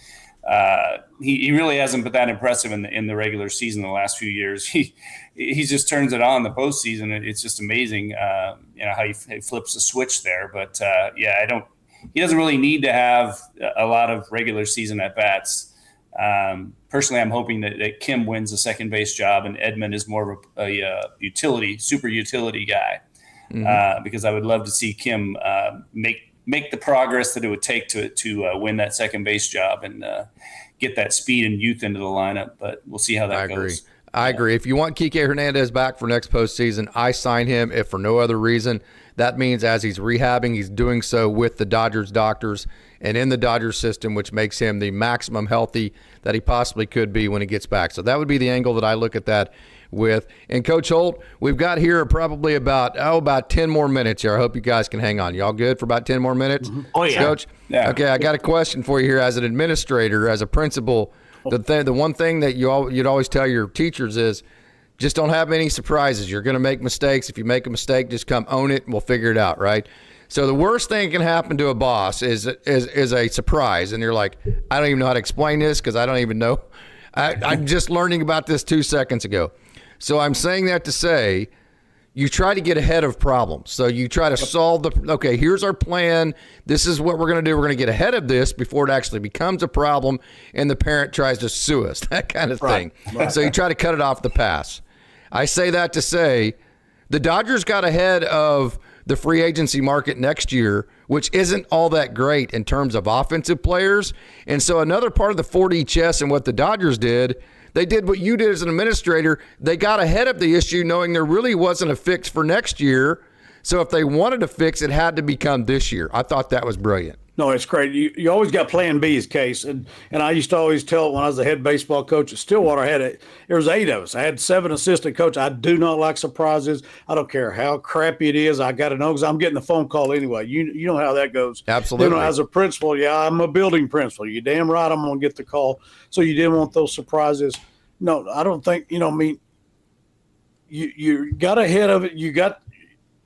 really hasn't been that impressive in the regular season the last few years. He just turns it on in the postseason. It's just amazing, how he flips the switch there. But he doesn't really need to have a lot of regular season at bats. Personally, I'm hoping that Kim wins the second base job and Edman is more of a super utility guy. Because I would love to see Kim make the progress that it would take to win that second base job and get that speed and youth into the lineup. But we'll see how that goes. I agree. If you want Kiké Hernandez back for next postseason, I sign him. If for no other reason, that means as he's rehabbing, he's doing so with the Dodgers doctors and in the Dodgers system, which makes him the maximum healthy that he possibly could be when he gets back. So that would be the angle that I look at that with. And Coach Holt, we've got here probably about 10 more minutes here. I hope you guys can hang on. Y'all good for about 10 more minutes? Oh, yeah. Coach? Yeah. Okay, I got a question for you here as an administrator, as a principal. The one thing that you'd always tell your teachers is just don't have any surprises. You're going to make mistakes. If you make a mistake, just come own it and we'll figure it out, right? So the worst thing that can happen to a boss is a surprise. And you're like, I don't even know how to explain this because I don't even know. I'm just learning about this 2 seconds ago. So I'm saying that to say you try to get ahead of problems. So you try to solve okay, here's our plan. This is what we're going to do. We're going to get ahead of this before it actually becomes a problem and the parent tries to sue us, that kind of thing. Right. So you try to cut it off the pass. I say that to say the Dodgers got ahead of the free agency market next year, which isn't all that great in terms of offensive players. And so another part of the 4D chess and what the Dodgers did, they did what you did as an administrator. They got ahead of the issue knowing there really wasn't a fix for next year. So if they wanted to fix it, had to become this year. I thought that was brilliant. No, it's great. You always got plan B's, Case. And I used to always tell when I was the head baseball coach at Stillwater, there was 8 of us. I had 7 assistant coaches. I do not like surprises. I don't care how crappy it is. I got to know because I'm getting the phone call anyway. You know how that goes. Absolutely. As a principal, I'm a building principal. You're damn right I'm going to get the call. So you didn't want those surprises. No, I don't think, you got ahead of it.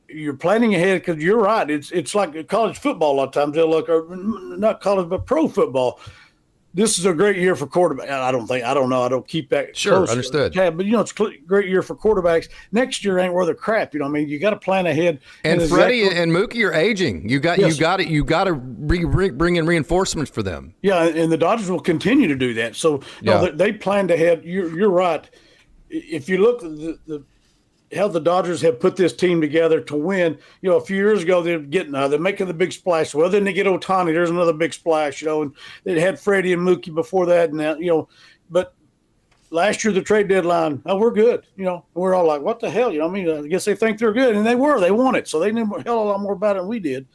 You're planning ahead because you're right. It's like college football a lot of times. They'll look, or not college, but pro football. This is a great year for quarterbacks. I don't know. I don't keep that. Sure, close. understood. Yeah, but it's a great year for quarterbacks. Next year ain't worth a crap. You got to plan ahead. And Freddie and Mookie are aging. You got to bring in reinforcements for them. Yeah, and the Dodgers will continue to do that. So they planned ahead. You're right. If you look at how the Dodgers have put this team together to win. A few years ago they're making the big splash. Well, then they get Ohtani. There's another big splash. And they had Freddie and Mookie before that, and now But last year the trade deadline, we're good. We're all like, what the hell? I guess they think they're good, and they were. They won it, so they knew a hell of a lot more about it than we did.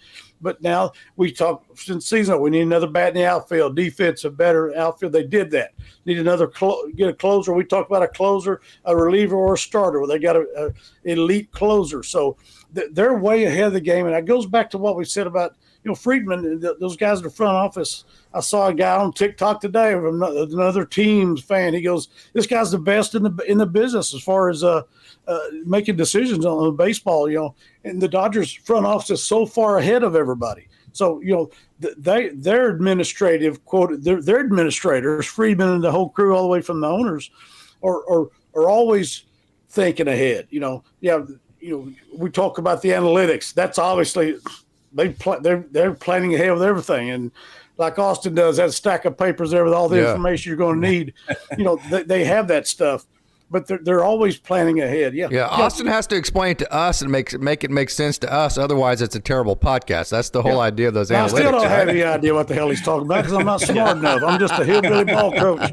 But now we talk since season, we need another bat in the outfield, defense, a better outfield. They did that. Need another get a closer. We talked about a closer, a reliever, or a starter. Where they got a elite closer. So they're way ahead of the game, and that goes back to what we said about Friedman. Those guys in the front office. I saw a guy on TikTok today from another team's fan. He goes, "This guy's the best in the business as far as making decisions on baseball." And the Dodgers front office is so far ahead of everybody. So their administrative quote, their administrators, Friedman and the whole crew, all the way from the owners, are always thinking ahead. We talk about the analytics. That's obviously they're planning ahead with everything, and like Austin does, that stack of papers there with all the information you're going to need. They have that stuff, but they're always planning ahead. Yeah. Austin has to explain to us and make it make sense to us. Otherwise, it's a terrible podcast. That's the whole idea of those analytics. I still don't have any idea what the hell he's talking about because I'm not smart enough. I'm just a hillbilly ball coach,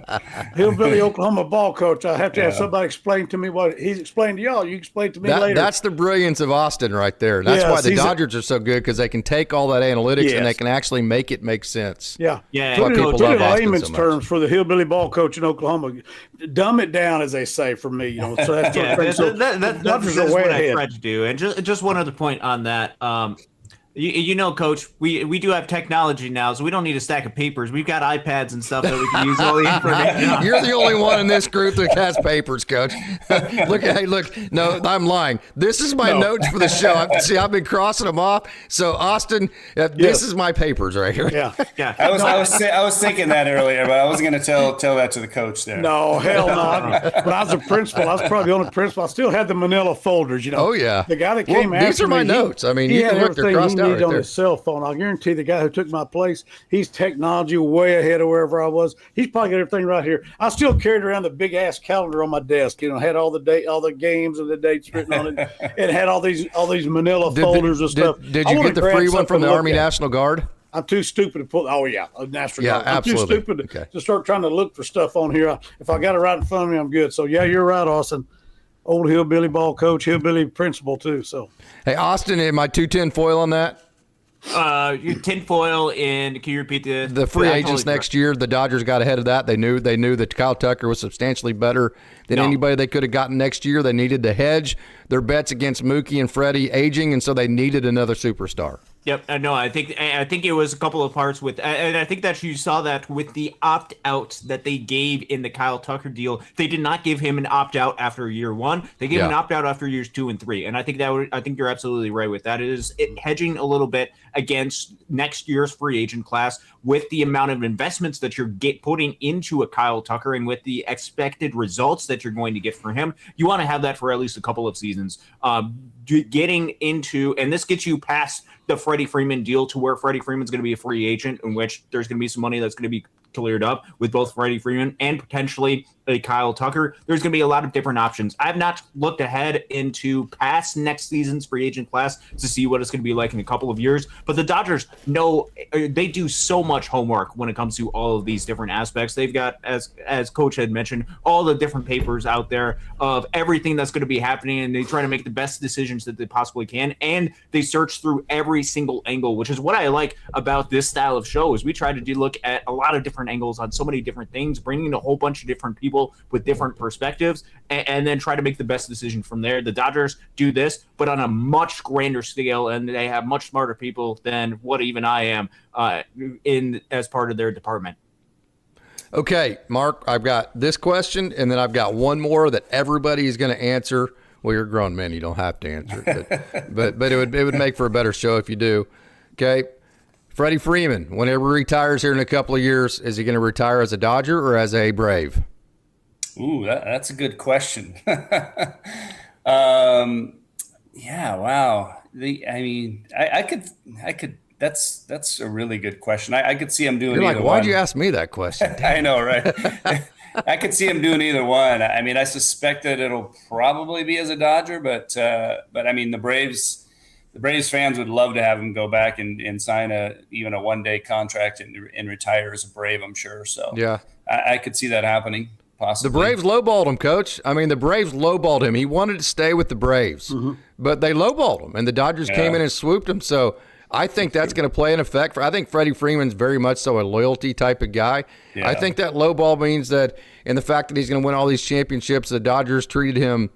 hillbilly Oklahoma ball coach. I have to have somebody explain to me what he's explained to y'all. You explain to me later. That's the brilliance of Austin right there. That's why the Dodgers are so good, because they can take all that analytics and they can actually make it make sense. Yeah. Put it in layman's terms for the hillbilly ball coach in Oklahoma. Dumb it down, as they say, for me. So that's that's what I tried to do. And just one other point on that. Coach, we do have technology now, so we don't need a stack of papers. We've got iPads and stuff that we can use all the information. You're the only one in this group that has papers, Coach. Look. No, I'm lying. This is my notes for the show. I've been crossing them off. So, Austin, this is my papers right here. Yeah. I was thinking that earlier, but I wasn't going to tell that to the coach there. No, hell no. When I was a principal, I was probably the only principal. I still had the manila folders, Oh, yeah. The guy that came after me. These are my notes. I mean, you can look, they're crossed out right on there. his cell phone. I'll guarantee the guy who took my place, he's technology way ahead of wherever I was. He's probably got everything right here. I still carried around the big ass calendar on my desk. Had all the games and the dates written on it. It had all these manila folders and stuff. Did you get the free one from the Army National Guard? I'm too stupid to pull. Oh yeah, National Guard. I'm absolutely. too stupid to start trying to look for stuff on here. If I got it right in front of me, I'm good. So yeah, you're right, Austin. Old hillbilly ball coach, hillbilly principal too. So hey, Austin, am I 210 foil on that? Your tinfoil, and can you repeat the free agents next year? The Dodgers got ahead of that. They knew that Kyle Tucker was substantially better than anybody they could have gotten next year. They needed to hedge their bets against Mookie and Freddie aging, and so they needed another superstar. Yep. No, I think it was a couple of parts with, and I think that you saw that with the opt-out that they gave in the Kyle Tucker deal. They did not give him an opt-out after year one. They gave him an opt-out after years 2 and 3. And I think I think you're absolutely right with that. It is hedging a little bit against next year's free agent class with the amount of investments that you're putting into a Kyle Tucker and with the expected results that you're going to get for him. You want to have that for at least a couple of seasons. Getting into, and this gets you past the Freddie Freeman deal to where Freddie Freeman's going to be a free agent, in which there's going to be some money that's going to be cleared up with both Freddie Freeman and potentially a Kyle Tucker. There's going to be a lot of different options. I've not looked ahead into past next season's free agent class to see what it's going to be like in a couple of years, but the Dodgers know they do so much homework when it comes to all of these different aspects. They've got, as Coach had mentioned, all the different papers out there of everything that's going to be happening, and they try to make the best decisions that they possibly can, and they search through every single angle, which is what I like about this style of show. Is we try to look at a lot of different angles on so many different things, bringing a whole bunch of different people with different perspectives, and then try to make the best decision from there. The Dodgers do this, but on a much grander scale, and they have much smarter people than what even I am in as part of their department. Okay, Mark, I've got this question, and then I've got one more that everybody is going to answer. Well, you're a grown man; you don't have to answer it, but it would make for a better show if you do. Okay. Freddie Freeman, whenever he retires here in a couple of years, is he going to retire as a Dodger or as a Brave? Ooh, that's a good question. Yeah, wow. I could. That's a really good question. I could see him doing. You're like, either why'd one. you ask me that question? I know, right? I could see him doing either one. I mean, I suspect that it'll probably be as a Dodger, but I mean, the Braves fans would love to have him go back and sign even a one-day contract and retire as a Brave, I'm sure. So yeah, I could see that happening. Possibly. The Braves lowballed him, Coach. I mean, the Braves lowballed him. He wanted to stay with the Braves, but they lowballed him, and the Dodgers came in and swooped him. So I think that's going to play an effect. I think Freddie Freeman's very much so a loyalty type of guy. Yeah. I think that low ball means that, and the fact that he's going to win all these championships, the Dodgers treated him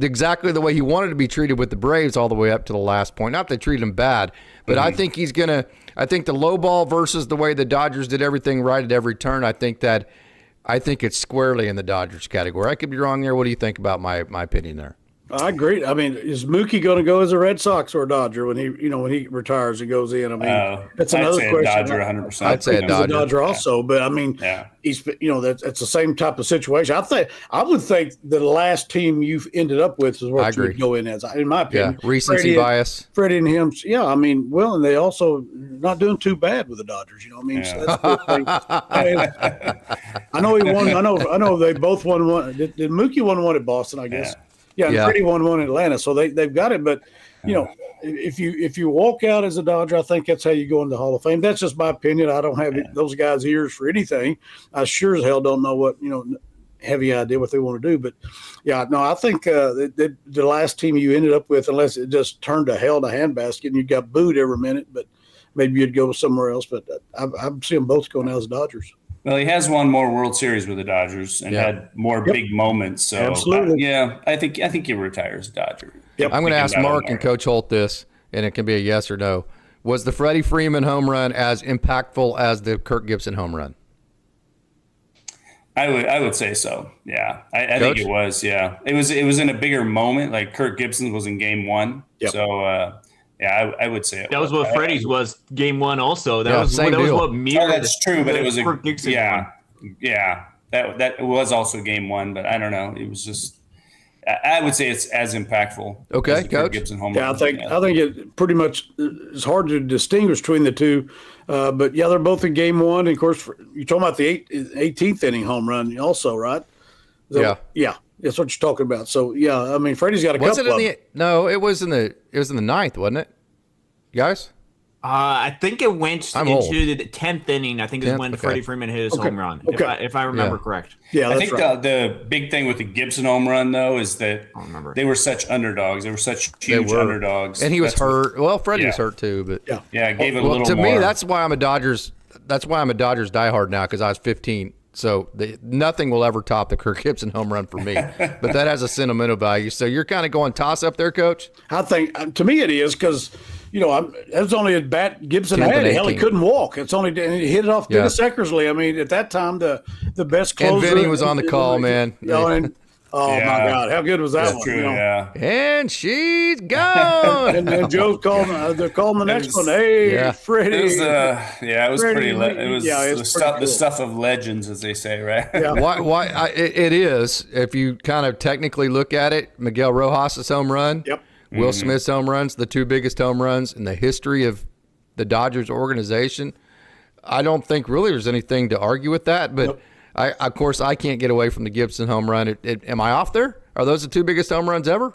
exactly the way he wanted to be treated with the Braves all the way up to the last point. Not that they treated him bad, but I think he's going to – I think the low ball versus the way the Dodgers did everything right at every turn, I think it's squarely in the Dodgers category. I could be wrong there. What do you think about my opinion there? I agree. I mean, is Mookie going to go as a Red Sox or a Dodger when he retires and goes in? I mean, that's another question. I'd say a Dodger 100%. I'd say a Dodger. He's a Dodger also, but I mean, he's that's the same type of situation. I would think the last team you've ended up with is what you would go in as, in my opinion. Yeah, recency bias. Freddie and him. Yeah, I mean, well, and they also not doing too bad with the Dodgers. You know what I mean? So that's a good thing. I know he won. I know they both won one. Did Mookie won one at Boston? I guess. Yeah, and Freddie won one in Atlanta, so they've got it. But if you walk out as a Dodger, I think that's how you go into the Hall of Fame. That's just my opinion. I don't have those guys' ears for anything. I sure as hell don't know what heavy idea what they want to do. But I think the last team you ended up with, unless it just turned to hell in a handbasket and you got booed every minute, but maybe you'd go somewhere else. But I've seen them both go now as Dodgers. Well, he has won more World Series with the Dodgers and had more big moments. So, absolutely. I think he retires a Dodger. Yep. I'm going to ask Mark and Coach Holt this, and it can be a yes or no. Was the Freddie Freeman home run as impactful as the Kirk Gibson home run? I would say so. Yeah, I think it was. Yeah, it was in a bigger moment. Like Kirk Gibson was in Game 1. Yep. So. I would say that was what Freddie's was Game 1 also. That was what mirrored. That's true, but it was Kirk Gibson one. That was also Game 1, but I don't know. It was just I would say it's as impactful. Okay, as the Coach. Kirk Gibson home run. I think it pretty much is hard to distinguish between the two, but they're both in Game 1. And of course, you're talking about the 18th inning home run also, right? Yeah. That's what you're talking about. So I mean, Freddie's got a couple of them. No, it was in the ninth, wasn't it? Guys? I think it went into the 10th inning. I think is when Freddie Freeman hit his home run, if I remember correct. Yeah, I think the big thing with the Gibson home run, though, is that they were such underdogs. They were such huge underdogs. And he was hurt. Well, Freddie was hurt too. But it gave it a little to more. me, that's why I'm a Dodgers diehard now, because I was 15. So nothing will ever top the Kirk Gibson home run for me. But that has a sentimental value. So you're kind of going toss up there, Coach? I think, to me it is, because that's only a bat Gibson had. Hell, he couldn't walk. It's only he hit it off Dennis Eckersley. I mean, at that time, the best closer. And Vinny was on the call, man. My God, how good was that one? True, And she's gone. and Joe's calling. They're calling the next one. Hey, Freddie. It was Freddie, pretty. It was the stuff of legends, as they say, right? Yeah. It is. If you kind of technically look at it, Miguel Rojas' home run. Yep. Will Smith's home runs, the two biggest home runs in the history of the Dodgers organization. I don't think really there's anything to argue with that, but of course, I can't get away from the Gibson home run. Am I off there? Are those the two biggest home runs ever?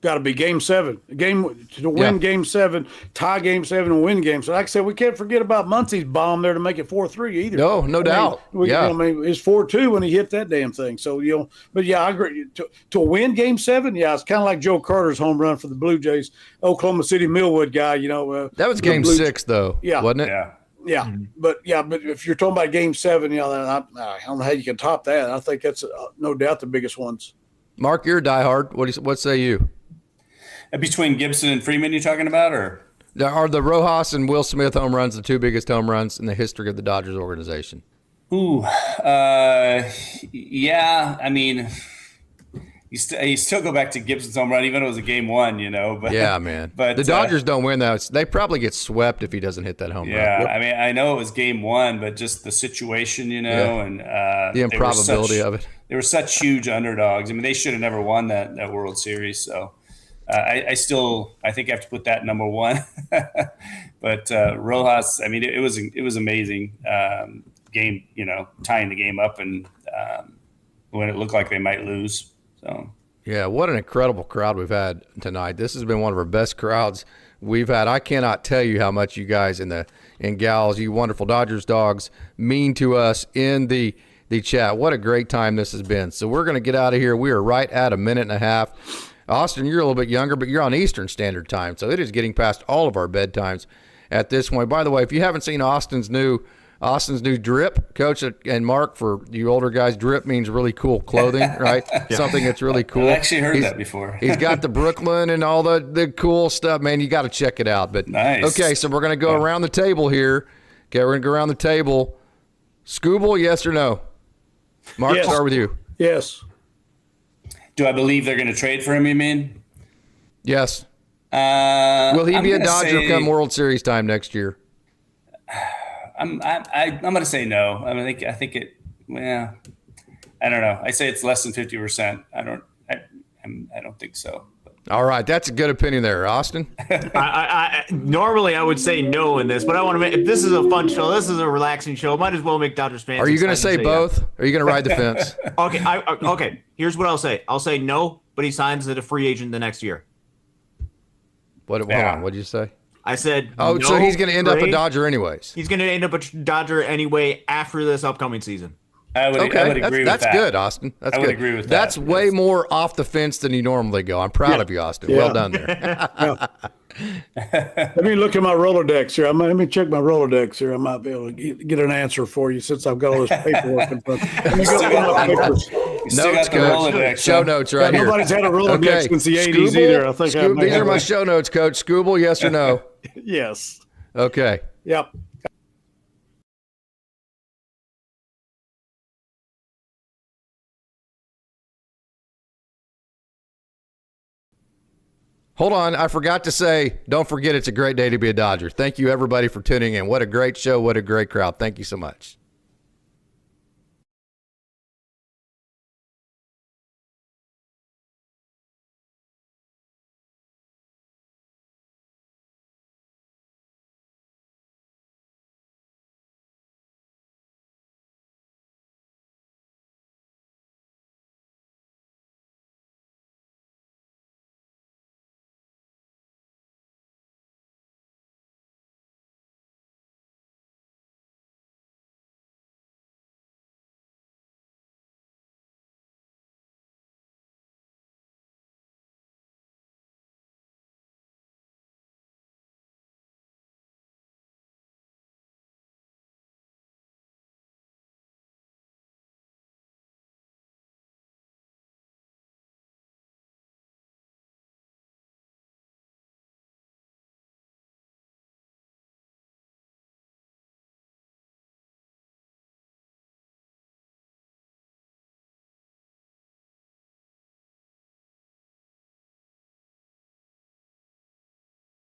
Got to be Game 7. To win Game 7, tie Game 7, and win Game 7. Like I said, we can't forget about Muncie's bomb there to make it 4-3 either. No doubt. It's 4-2 when he hit that damn thing. So but I agree. To win Game 7, it's kind of like Joe Carter's home run for the Blue Jays, Oklahoma City Millwood guy. That was Game 6 though, wasn't it? Yeah. But if you're talking about Game 7, I don't know how you can top that. I think that's no doubt the biggest ones. Mark, you're a diehard. What say you? Between Gibson and Freeman, you're talking about, or are the Rojas and Will Smith home runs the two biggest home runs in the history of the Dodgers organization? I mean, you still go back to Gibson's home run, even though it was a Game 1, But yeah, man. But the Dodgers don't win that. They probably get swept if he doesn't hit that home run. Yeah, I mean, I know it was Game 1, but just the situation, and the improbability of it. They were such huge underdogs. I mean, they should have never won that World Series. So I think I have to put that number 1. But Rojas, I mean, it was amazing game. Tying the game up and when it looked like they might lose. So yeah, what an incredible crowd we've had tonight. This has been one of our best crowds we've had. I cannot tell you how much you guys and gals, you wonderful Dodgers dogs, mean to us in the chat. What a great time this has been. So we're going to get out of here. We are right at a minute and a half. Austin, you're a little bit younger, but you're on Eastern Standard Time, so it is getting past all of our bedtimes at this point. By the way, if you haven't seen Austin's new drip, Coach and Mark, for you older guys, drip means really cool clothing, right? Something that's really cool. I've actually heard that before. He's got the Brooklyn and all the cool stuff, man. You got to check it out. But nice. Okay, so we're going to go around the table here. Okay, we're going to go around the table. Scooble, yes or no? Mark, Yes. start with you. Yes. Do I believe they're going to trade for him, you mean? Yes. Will he be a gonna Dodger come World Series time next year? I'm going to say no. I think it. Well, I don't know. I say it's less than 50%. I don't think so. All right, that's a good opinion there, Austin. I normally I would say no in this, but I want to make. If this is a fun show, this is a relaxing show. Might as well make Dodgers fans. Are you going to say excited both? yeah. Are you going to ride the fence? Okay, okay. Here's what I'll say. I'll say no, but he signs as a free agent the next year. Hold on. What did you say? I said. Oh, no so he's going to end up a trade. Dodger anyways. He's going to end up a Dodger anyway after this upcoming season. I would agree with that. That's good, Austin. That's good. I would agree with that. That's way more off the fence than you normally go. I'm proud of you, Austin. Yeah. Well done there. Let me look at my Rolodex here. Let me check my Rolodex here. I might be able to get an answer for you since I've got all this paperwork in front. Let me go look at my papers. Notes, Coach. Show notes right here. Nobody's had a Rolodex since the 80s either. I think these are my show notes, Coach. Scooble, yes or no? Yes. Okay. Yep. Hold on. I forgot to say, don't forget it's a great day to be a Dodger. Thank you, everybody, for tuning in. What a great show. What a great crowd. Thank you so much.